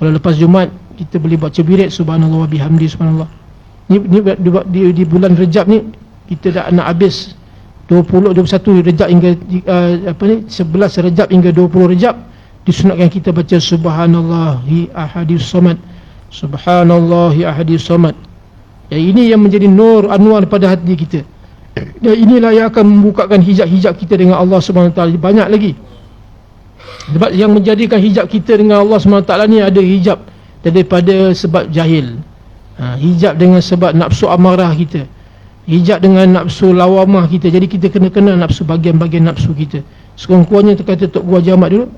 Kalau lepas Jumaat kita boleh baca wirid subhanallah wa bihamdi subhanallah. Di bulan Rejab ni kita dah nak habis 21 Rejab hingga 11 Rejab hingga 20 Rejab, disunatkan kita baca subhanallahi ahadis samad, subhanallahi ahadis samad. Ini yang menjadi nur anwar pada hati kita. Dan inilah yang akan membukakan hijab-hijab kita dengan Allah SWT. Banyak lagi. Sebab yang menjadikan hijab kita dengan Allah SWT ni ada hijab daripada sebab jahil, hijab dengan sebab nafsu amarah kita, hijab dengan nafsu lawamah kita. Jadi kita kena kenal nafsu, bagian-bagian nafsu kita. Sekurang-kurangnya kata Tok Gua Jamat dulu,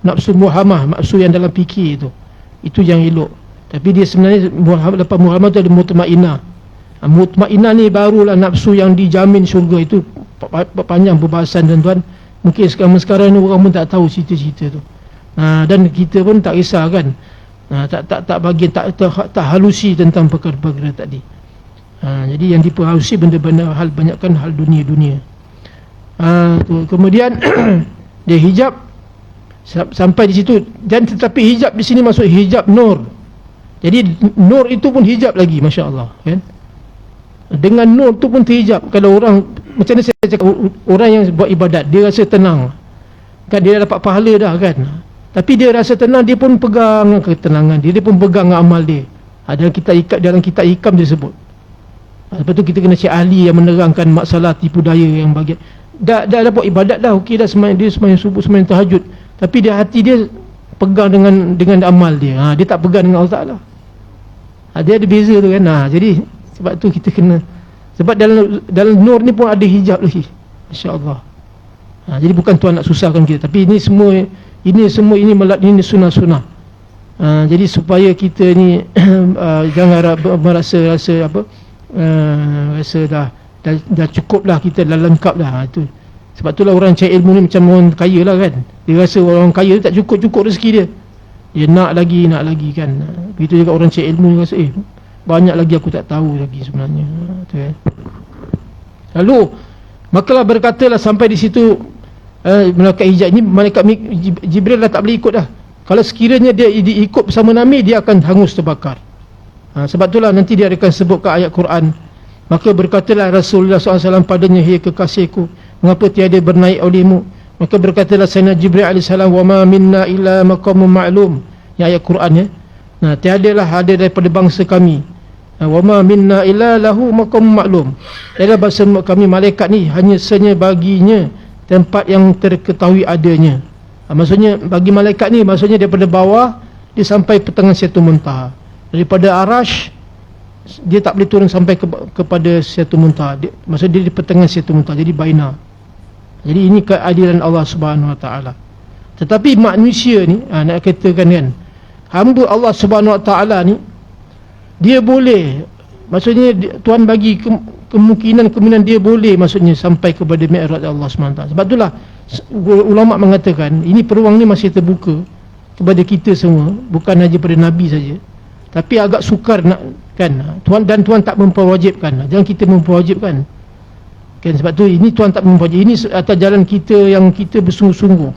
nafsu muhamah, nafsu yang dalam fikir itu yang elok. Tapi dia sebenarnya lepas muhamah tu ada mutmainah. Mutmainah ni barulah nafsu yang dijamin syurga. Itu panjang perbahasan tuan-tuan. Mungkin sekarang ni orang pun tak tahu cerita-cerita tu. Dan kita pun tak risau kan. Tak halusi tentang perkara-perkara tadi. Jadi yang diperhalusi benda-benda hal, banyakkan hal dunia-dunia. Kemudian dia hijab sampai di situ. Dan tetapi hijab di sini maksud hijab nur. Jadi nur itu pun hijab lagi, masya-Allah kan. Dengan nur tu pun terhijab. Kalau orang, macam mana saya cakap, orang yang buat ibadat dia rasa tenang kan, dia dapat pahala dah kan, tapi dia rasa tenang, dia pun pegang ketenangan dia pun pegang amal dia. Dalam kitab hikam dia sebut. Lepas tu kita kena cari ahli yang menerangkan masalah tipu daya yang bagian. Dah buat ibadat dah, okey dah, sembahyang subuh, sembahyang tahajud, tapi dia hati dia pegang dengan amal dia. Dia tak pegang dengan Allah Taala. Dia ada beza tu kan. Jadi sebab tu kita kena, sebab dalam nur ni pun ada hijab lagi, insya-Allah. Jadi bukan tuan nak susahkan kita, tapi ini semua ini sunnah-sunnah. Jadi supaya kita ni jangan merasa apa, rasa dah cukup dah, kita dah lengkap dah. Itu sebab itulah orang cari ilmu ni macam orang kaya lah kan. Dia rasa orang kaya tak cukup rezeki dia, dia nak lagi kan. Begitu juga orang cari ilmu, dia rasa banyak lagi aku tak tahu lagi sebenarnya. Lalu makalah berkatalah sampai di situ malaikat hijab ni, malaikat Jibril dah tak boleh ikut dah. Kalau sekiranya dia ikut bersama Nabi, dia akan hangus terbakar. Sebab itulah nanti dia akan sebutkan ayat Quran. Maka berkatalah Rasulullah SAW padanya, hai kekasihku, mengapa tiada bernaik olehmu? Maka berkatalah Sayyidina Jibril AS, wa ma minna illa maqamun ma'lum. Yang ayat Quran ya. Tiadalah ada daripada bangsa kami, wa ma minna illa lahu maqamun ma'lum. Tiada bangsa kami malaikat ni hanya senya baginya tempat yang terketahui adanya. Maksudnya bagi malaikat ni, maksudnya daripada bawah dia sampai pertengahan Sidratul Muntaha. Daripada Arash dia tak boleh turun sampai kepada Sidratul Muntaha. Maksudnya dia di pertengahan Sidratul Muntaha, jadi baina. Jadi ini keadilan Allah Subhanahu Wa Taala. Tetapi manusia ni, nak katakan kan, hamba Allah Subhanahu Wa Taala ni, dia boleh, maksudnya Tuhan bagi kemungkinan dia boleh maksudnya sampai kepada Mi'raj Allah SWT. Sebab itulah ulama mengatakan ini peluang ni masih terbuka kepada kita semua, bukan saja pada Nabi saja. Tapi agak sukar nak kan, Tuhan tak memperwajibkan. Jangan kita memperwajibkan kan. Sebab tu ini Tuhan tak memperwajibkan. Ini atas jalan kita yang kita bersungguh-sungguh.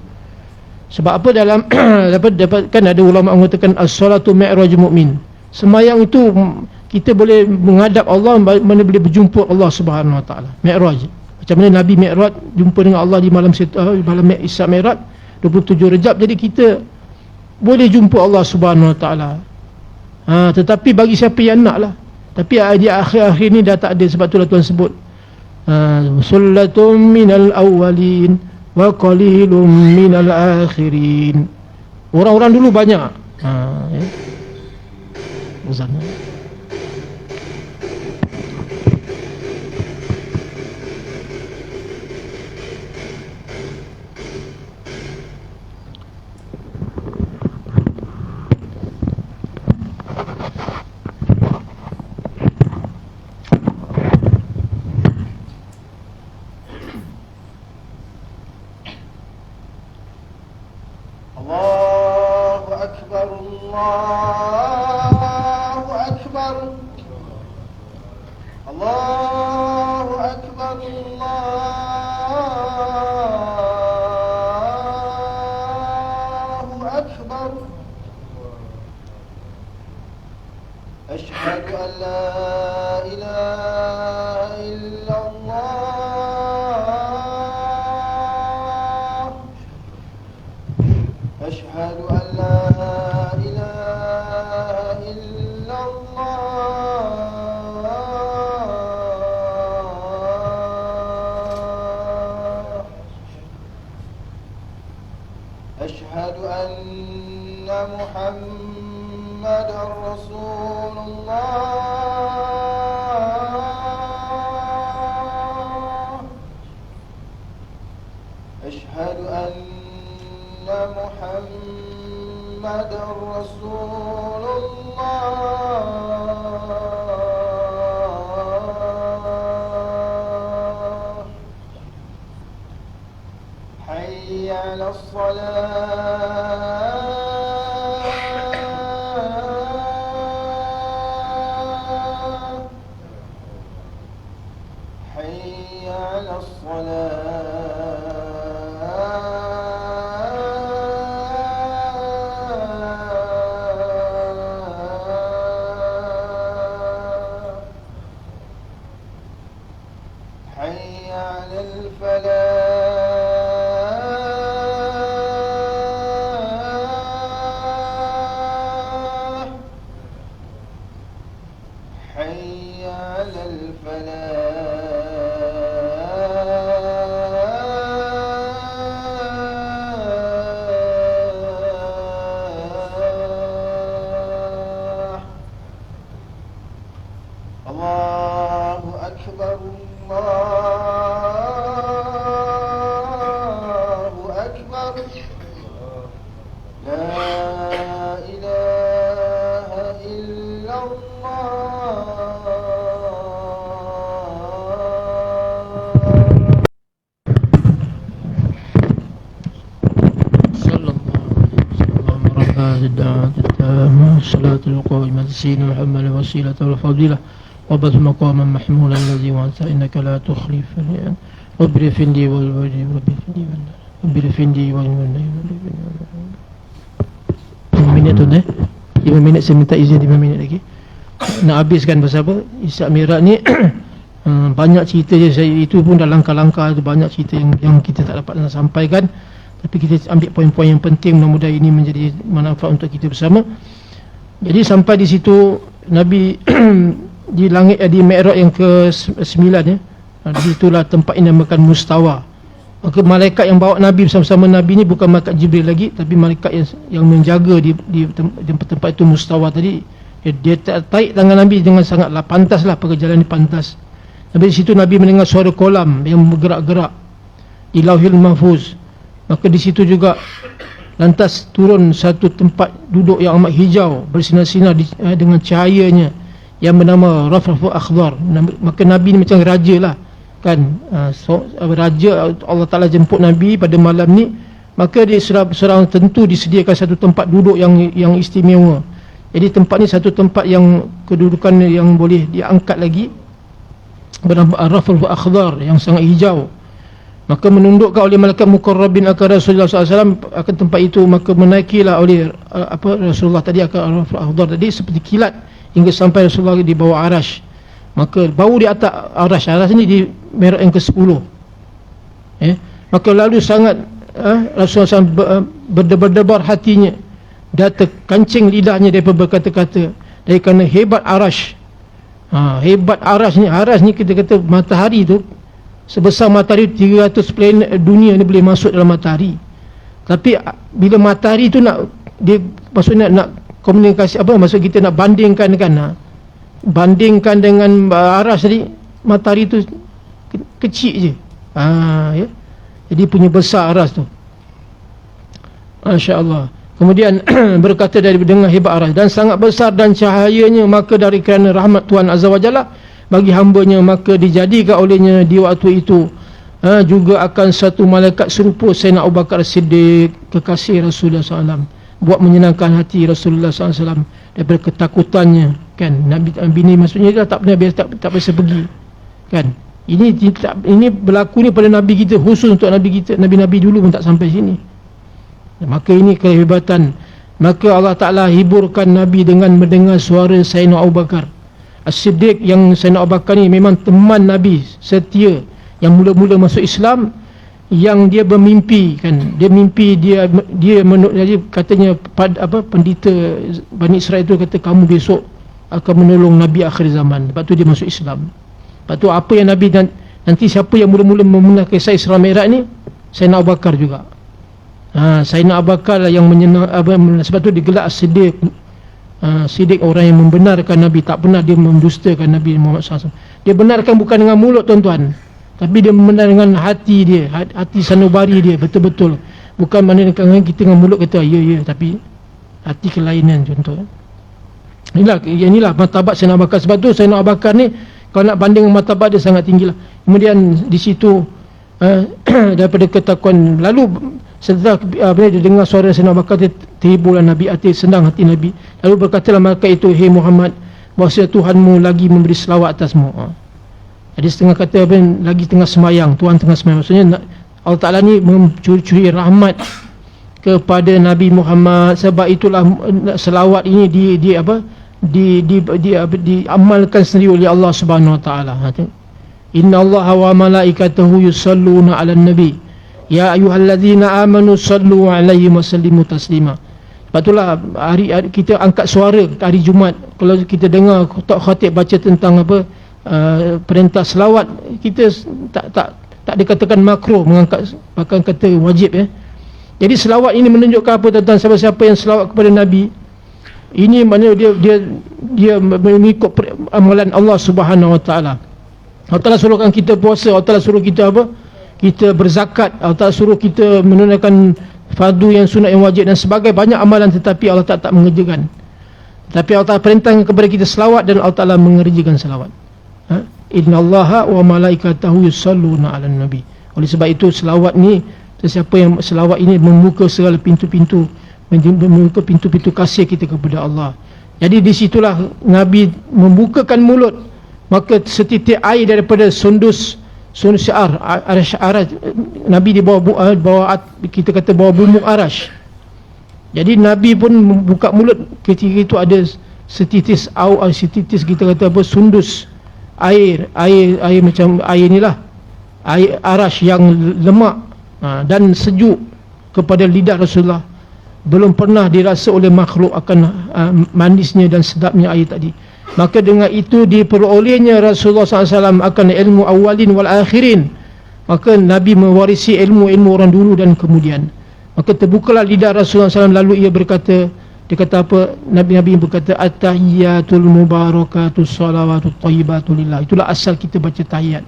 Sebab apa dalam dapat kan ada ulama mengatakan as-salatu mi'rajul mu'min. Sembahyang itu kita boleh menghadap Allah, mana boleh berjumpa Allah Subhanahu Wa Taala. Mi'raj. Macam mana Nabi Mi'raj jumpa dengan Allah di malam Isra Mi'raj 27 Rejab. Jadi kita boleh jumpa Allah Subhanahu Wa Taala. Tetapi bagi siapa yang nak lah. Tapi di akhir-akhir ni dah tak ada. Sebab itulah Tuhan sebut sullatum minal awwalin wa qalilum minal akhirin. Orang-orang dulu banyak. Ya. Uzan. أشهد أن لا إله إلا الله أشهد أن لا إله إلا الله أشهد أن محمد رسول الله أشهد أن محمد رسول الله حي على الصلاة حي على الصلاة حي على الفلاح حي على الفلاح الله أكبر الله أكبر لا إله إلا الله صلى الله عليه وسلم رب هذه الدعوة التامة الصلاة القائمة سيدنا محمد الوسيلة والفضيلة وبث مقاما محمولا الذي وأنت إنك لا تخلف الميعاد رب اغفر لي والوالدي رب اغفر لي والوالدي 5 minit tu 5 minit saya minta izin 5 minit lagi nak habiskan pasal apa Isra Mi'raj ni banyak cerita je saya itu pun dah langkah-langkah tu banyak cerita yang kita tak dapat nak sampaikan tapi kita ambil poin-poin yang penting mudah-mudahan ini menjadi manfaat untuk kita bersama. Jadi sampai di situ Nabi di langit di Mi'raj yang ke-9 ya. Di situlah tempat yang dinamakan Mustawa. Maka malaikat yang bawa Nabi bersama-sama Nabi ni bukan malaikat Jibril lagi tapi malaikat yang menjaga di tempat itu Mustawa tadi. Dia tarik tangan Nabi dengan sangatlah pantaslah perjalanan pantas. Habis di situ Nabi mendengar suara kolam yang bergerak-gerak di Lauhil Mahfuz. Maka di situ juga lantas turun satu tempat duduk yang amat hijau bersinar-sinar dengan cahayanya yang bernama Rafraful Akhdar. Maka Nabi ni macam raja lah kan, raja Allah Ta'ala jemput Nabi pada malam ni. Maka di seorang tentu disediakan satu tempat duduk yang istimewa. Jadi tempat ni satu tempat yang kedudukan yang boleh diangkat lagi, bernama Rafraful Akhdar yang sangat hijau. Maka menundukkan oleh malaikat muqarrabin akan Rasulullah SAW akan tempat itu. Maka menaikilah oleh Rasulullah tadi akan Rafraful Akhdar tadi seperti kilat hingga sampai Rasulullah di bawah arash. Maka baru di atas arash ni di Mi'raj yang ke-10 Maka lalu sangat Rasulullah SAW berdebar-debar hatinya, dah terkancing lidahnya daripada berkata-kata, dari kerana hebat arash. Hebat arash ni kita kata matahari tu sebesar matahari 300 planet dunia ni boleh masuk dalam matahari. Tapi bila matahari tu dia maksudnya nak komunikasi maksud kita nak bandingkan dengan arash tadi, matahari tu kecil je. Ya. Jadi punya besar arash tu. Masya-Allah. Kemudian berkata dari dengan hebat arash, dan sangat besar dan cahayanya, maka dari kerana rahmat Tuhan Azza wa Jalla bagi hambanya, maka dijadikan olehnya di waktu itu juga akan satu malaikat serupa Sayyidina Abu Bakar Siddiq, kekasih Rasulullah SAW, buat menyenangkan hati Rasulullah SAW daripada ketakutannya, kan. Nabi ni maksudnya dia tak pernah biasa, tak biasa pergi, kan. Ini berlaku ni pada Nabi kita, khusus untuk Nabi kita. Nabi-Nabi dulu pun tak sampai sini. Maka ini kehebatan. Maka Allah Ta'ala hiburkan Nabi dengan mendengar suara Sayyidina Abu Bakar As-Siddiq, yang Sayyidina Abu Bakar ni memang teman Nabi setia, yang mula-mula masuk Islam, yang dia bermimpi, kan. Dia mimpi dia jadi katanya pendeta Bani Israel itu kata, kamu besok akan menolong Nabi akhir zaman. Lepas tu dia masuk Islam. Lepas tu apa yang Nabi nanti siapa yang mula-mula memenang kisah Isra Mi'raj ni? Sayyidina Abu Bakar juga. Sayyidina Abu Bakar lah yang sebab tu digelar Siddiq. Siddiq, orang yang membenarkan Nabi, tak pernah dia mendustakan Nabi Muhammad SAW. Dia benarkan bukan dengan mulut, tuan-tuan, tapi dia membenar dengan hati dia, hati sanubari dia, betul-betul. Bukan maknanya kita dengan mulut kata ya, tapi hati kelainan, contoh. Inilah martabat Sayyidina Abu Bakar. Sebab tu Sayyidina Abu Bakar ni, kalau nak banding martabat dia sangat tinggilah. Kemudian di situ daripada ketakuan, lalu setelah dia dengar suara Sayyidina Abu Bakar, terhiburlah Nabi, senang hati Nabi. Lalu berkatalah malaikat itu, "Hei Muhammad, bahawa Tuhanmu lagi memberi selawat atasmu." Jadi setengah kata lagi tengah semayang, Tuhan tengah semayang. Maksudnya Allah Ta'ala ni mencuri rahmat kepada Nabi Muhammad. Sebab itulah selawat ini diamalkan sendiri oleh Allah Subhanahu Wa Ta'ala. Inna Allah wa malaikatahu yusalluna ala nabi, ya ayyuhalladzina amanu sallu alaihi wa sallimu taslima. Lepas itulah hari kita angkat suara hari Jumaat, kalau kita dengar khatib baca tentang perintah selawat, kita tak dikatakan makruh mengangkat, bahkan kata wajib, ya. Jadi selawat ini menunjukkan apa, tentang siapa-siapa yang selawat kepada Nabi, ini maknanya dia mengikut amalan Allah Subhanahu Wa Ta'ala. Allah Ta'ala suruhkan kita puasa, Allah Ta'ala suruh kita kita berzakat, Allah Ta'ala suruh kita menunaikan fardu yang sunat, yang wajib dan sebagainya, banyak amalan, tetapi Allah Ta'ala tak mengerjakan. Tapi Allah Ta'ala perintahkan kepada kita selawat, dan Allah Ta'ala mengerjakan selawat. Innallaha wa malaikatahu yusalluna 'alan nabi. Oleh sebab itu selawat ni, sesiapa yang selawat ini membuka segala pintu-pintu, membuka pintu-pintu kasih kita kepada Allah. Jadi di situlah Nabi membukakan mulut, maka setitik air daripada sundus syiar arash, Nabi di bawah kita kata bawah bumuk arash. Jadi Nabi pun buka mulut, ketika itu ada setitis kita kata sundus air macam air inilah, air arash yang lemak dan sejuk kepada lidah Rasulullah. Belum pernah dirasa oleh makhluk akan manisnya dan sedapnya air tadi. Maka dengan itu diperolehnya Rasulullah SAW akan ilmu awalin wal akhirin. Maka Nabi mewarisi ilmu-ilmu orang dulu dan kemudian. Maka terbukalah lidah Rasulullah SAW, lalu ia berkata, dia kata apa? Nabi berkata, at-tahiyyatul mubarakatus salawatut thayyibatu lillah. Itulah asal kita baca tahiyat.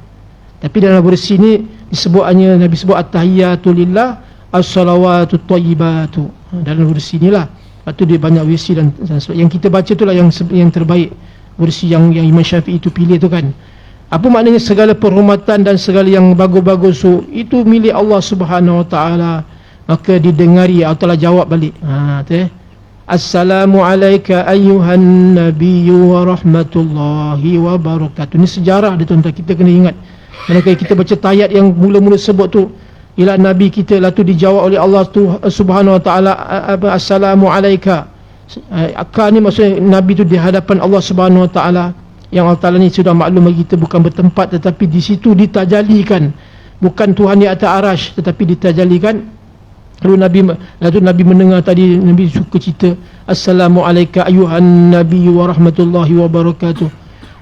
Tapi dalam versi ini disebut hanya, Nabi sebut at-tahiyyatul lillah as-salawatut thayyibatu. Dalam versi inilah. Lepas tu dia banyak versi, dan yang kita baca itulah yang terbaik, versi yang Imam Syafi'i itu pilih tu, kan. Apa maknanya segala penghormatan dan segala yang bagus-bagus itu milik Allah Subhanahu Wa Ta'ala. Maka didengari, Allah Ta'ala jawab balik. Assalamu alayka ayyuhan nabiyyu wa rahmatullahi wa barakatuh. Ini sejarah dia, tuan-tuan, kita kena ingat. Manakala kita baca tahiyat yang mula-mula sebut tu, ila Nabi kita, lalu dijawab oleh Allah tu Subhanahu Wa Ta'ala, assalamu alayka. Akal ni maksudnya Nabi tu di hadapan Allah Subhanahu Wa Ta'ala, yang Allah Ta'ala ni sudah maklum bagi kita bukan bertempat, tetapi di situ ditajalikan bukan Tuhan di atas arash, tetapi ditajalikan. Lalu Nabi mendengar tadi, Nabi suka cerita, Assalamualaikum ayuhan Nabi wa rahmatullahi wa barakatuh.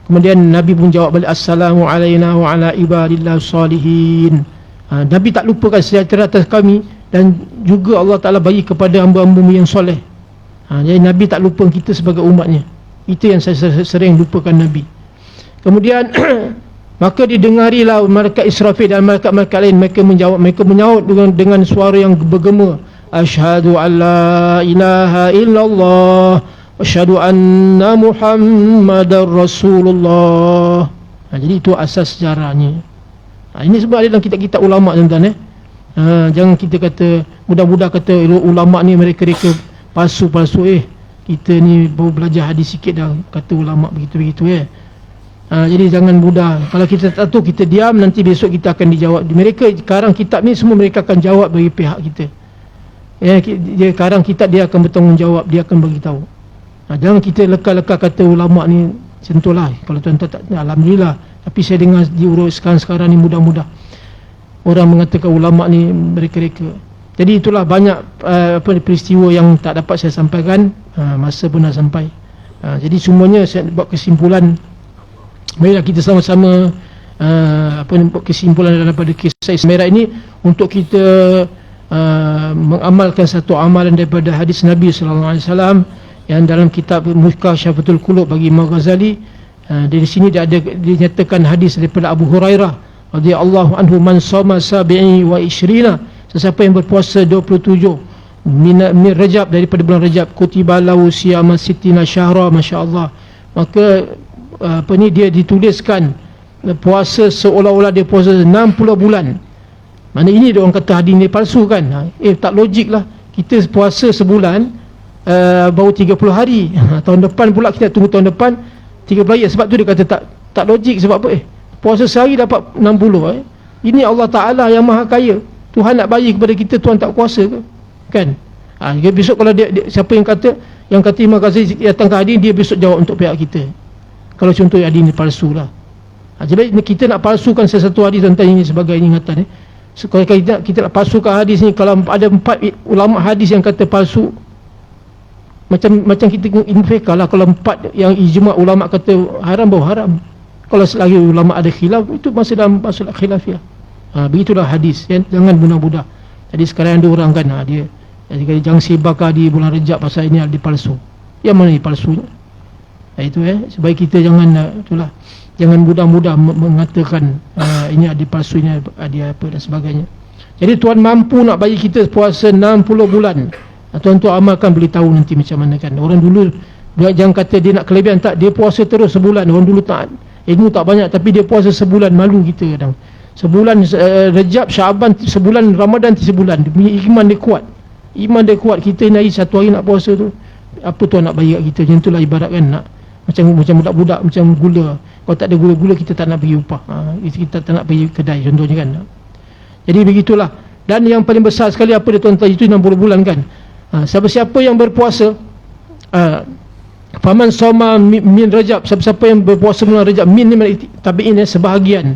Kemudian Nabi pun jawab balik, Assalamu alaina wa ala ibadillah salihin. Nabi tak lupakan sejahtera atas kami, dan juga Allah Ta'ala bagi kepada hamba-hamba yang soleh. Jadi Nabi tak lupa kita sebagai umatnya. Itu yang saya sering lupakan Nabi. Kemudian maka didengarilah malaikat Israfil dan malaikat-malaikat lain. Mereka menyaut dengan suara yang bergema, Asyhadu an la ilaha illallah wa asyhadu anna Muhammadar Rasulullah. Jadi itu asas sejarahnya. Ini sebab ada dalam kitab-kitab ulama' tuan-tuan. Jangan kita kata, mudah-mudah kata ulama' ni mereka palsu-palsu. Kita ni baru belajar hadis sikit dah kata ulama' begitu-begitu. Jadi jangan mudah. Kalau kita tak tahu, kita diam, nanti besok kita akan dijawab. Mereka karang kitab ni semua mereka akan jawab bagi pihak kita. Dia karang kitab, dia akan bertanggungjawab, dia akan bagi tahu. Jangan kita leka-leka kata ulama' ni sentuhlah. Kalau tuan-tuan tak, alhamdulillah. Tapi saya dengar diuruskan sekarang ni mudah-mudah orang mengatakan ulama' ni mereka-reka. Jadi itulah banyak peristiwa yang tak dapat saya sampaikan. Masa pun dah sampai. Jadi semuanya saya buat kesimpulan. Marilah kita sama-sama buat kesimpulan daripada kisah Isra Mi'raj ini, untuk kita mengamalkan satu amalan daripada hadis Nabi SAW yang dalam kitab Mukashafatul Qulub bagi Imam Ghazali. Di sini dinyatakan hadis daripada Abu Hurairah radhiyallahu anhu, man shoma sabi'i wa ishrina, sesiapa yang berpuasa 27 min Rajab, daripada bulan Rajab, kutiba lahu siyama sittina syahra, masya-Allah, maka dia dituliskan puasa seolah-olah dia puasa 60 bulan. Mana ini dia orang kata hadis ni palsu kan? Tak logik lah. Kita puasa sebulan baru 30 hari. Tahun depan pula kita tunggu tahun depan 30 hari. Sebab tu dia kata tak logik. Sebab apa? Puasa sehari dapat 60. Ini Allah Ta'ala yang maha kaya. Tuhan nak bagi kepada kita, Tuhan tak kuasa ke? Kan? Besok kalau dia siapa yang kata Imam Ghazali datang ke hadis, dia besok jawab untuk pihak kita. Kalau contoh hadis ni palsu lah. Jadi kita nak palsukan sesuatu hadis tentang ini sebagai ingatan. Kalau kita nak palsukan hadis ni, kalau ada 4 ulama hadis yang kata palsu, macam kita infekah lah. Kalau 4 yang ijma' ulama kata haram, baru haram. Kalau selagi ulama ada khilaf, itu masih dalam masalah khilafiah. Begitulah hadis. Jangan mudah-mudah. Jadi sekarang ada orang kan, dia jadi jangan sibakah di bulan Rejab pasal ini ada palsu. Yang mana ni palsunya? Itu supaya kita jangan itulah, jangan mudah-mudah mengatakan ini ada palsu, ini ada apa dan sebagainya. Jadi Tuhan mampu nak bagi kita puasa 60 bulan. Tuan-tuan amalkan, boleh tahu nanti macam mana kan. Orang dulu jangan kata dia nak kelebihan, tak, dia puasa terus sebulan. Orang dulu tak, ilmu tak banyak, tapi dia puasa sebulan. Malu kita kadang. Sebulan Rejab, Syaban sebulan, Ramadan sebulan. Iman dia kuat. Iman dia kuat. Kita ni satu hari nak puasa tu, apa Tuhan nak bagi kat kita? Macam itulah ibarat kan, nak macam budak-budak, macam gula. Kalau tak ada gula-gula, kita tak nak pergi upah. Kita tak nak pergi kedai contohnya kan. Jadi begitulah. Dan yang paling besar sekali apa dia tuan-tuan, itu 60 bulan kan. Siapa-siapa yang berpuasa, faman soma min Rajab, siapa-siapa yang berpuasa bulan Rajab, min ni tabi'in sebahagian.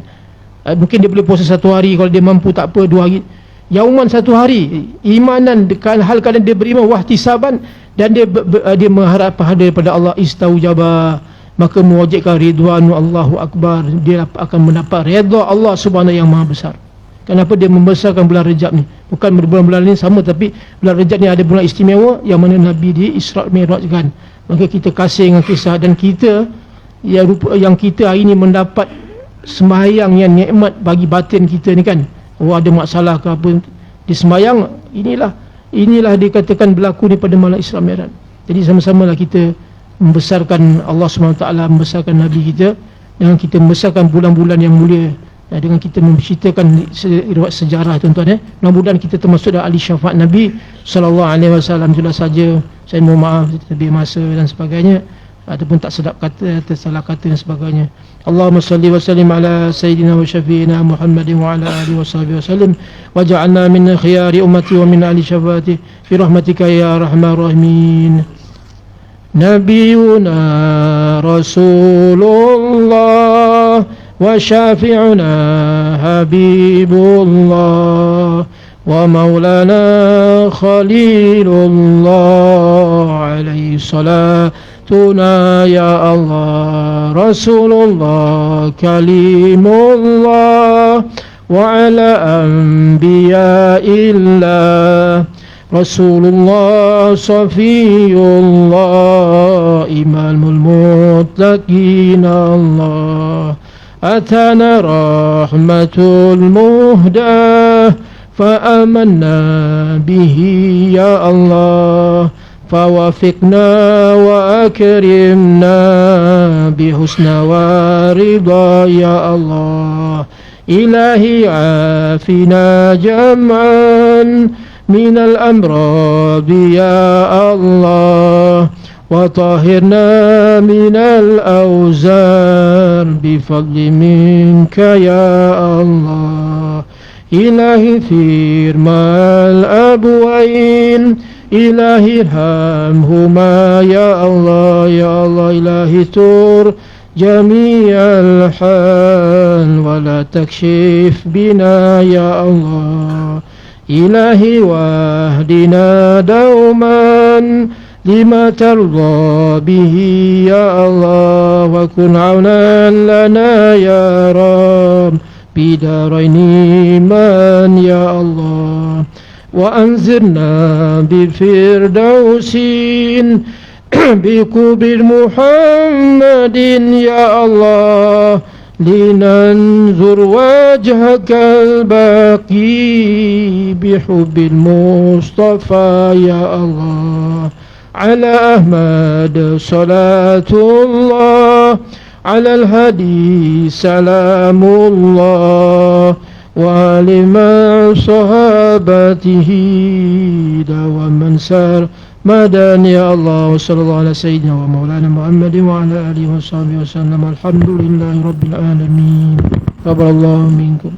Mungkin dia boleh puasa 1 hari, kalau dia mampu tak apa 2 hari. Yauman 1 hari, imanan hal kadang dia beriman, wahtisaban, dan dia mengharap pahala daripada Allah, istaujaba, maka mewajibkan ridwanu Allahu Akbar, dia akan mendapat redha Allah Subhanahu yang maha besar. Kenapa dia membesarkan bulan Rejab ni? Bukan bulan-bulan ni sama, tapi bulan Rejab ni ada bulan istimewa yang mana Nabi di Isra Mi'raj kan. Maka kita kasih dengan kisah, dan kita yang kita hari ni mendapat sembahyang yang nikmat bagi batin kita ni kan. Ada masalah ke apa di sembahyang, inilah dikatakan berlaku ni pada malam Isra Mi'raj. Jadi sama-samalah kita membesarkan Allah SWT, membesarkan Nabi kita, dengan kita membesarkan bulan-bulan yang mulia, dengan kita menceritakan riwayat sejarah tuan-tuan. Mudah-mudahan kita termasuk dalam ahli syafaat Nabi SAW. Itulah saja. Saya mohon maaf lebih masa dan sebagainya, ataupun tak sedap kata, tersalah kata dan sebagainya. Allahumma salli wa sallim ala sayyidina wa syafi'ina Muhammadin wa ala alihi wa sahbihi wa sallim, waj'alna min khiyari ummati wa min ahli syafaati fi rahmatika ya arhamar rahimin. Nabiyuna Rasulullah وشافعنا حبيب الله ومولانا خليل الله عليه صلاتنا يا الله رسول الله كليم الله وعلى أنبياء الله رسول الله صفي الله إمام المتقين الله أتانا رحمة المهدى فآمنا به يا الله فوافقنا وأكرمنا بحسن ورضا يا الله إلهي عافنا جمعا من الأمراض يا الله وطهرنا من الأوزار بفضل منك يا الله إلهي فير مع الأبوين إلهي ارحمهما يا الله يا الله إلهي تور جميع الحال ولا تكشف بنا يا الله إلهي واهدنا دوما لما ترضى به يا الله وكن عونا لنا يا رب بدارين إيمان يا الله وأنزلنا بالفردوس بكبر محمد يا الله لننظر وجهك الباقي بحب المصطفى يا الله على أحمد صلاة الله على الهدي سلام الله وعلى صحابته ومن سار مدان يا الله وصلى الله على سيدنا ومولانا محمد وعلى آله وصحبه وسلم الحمد لله رب العالمين تقبل الله منكم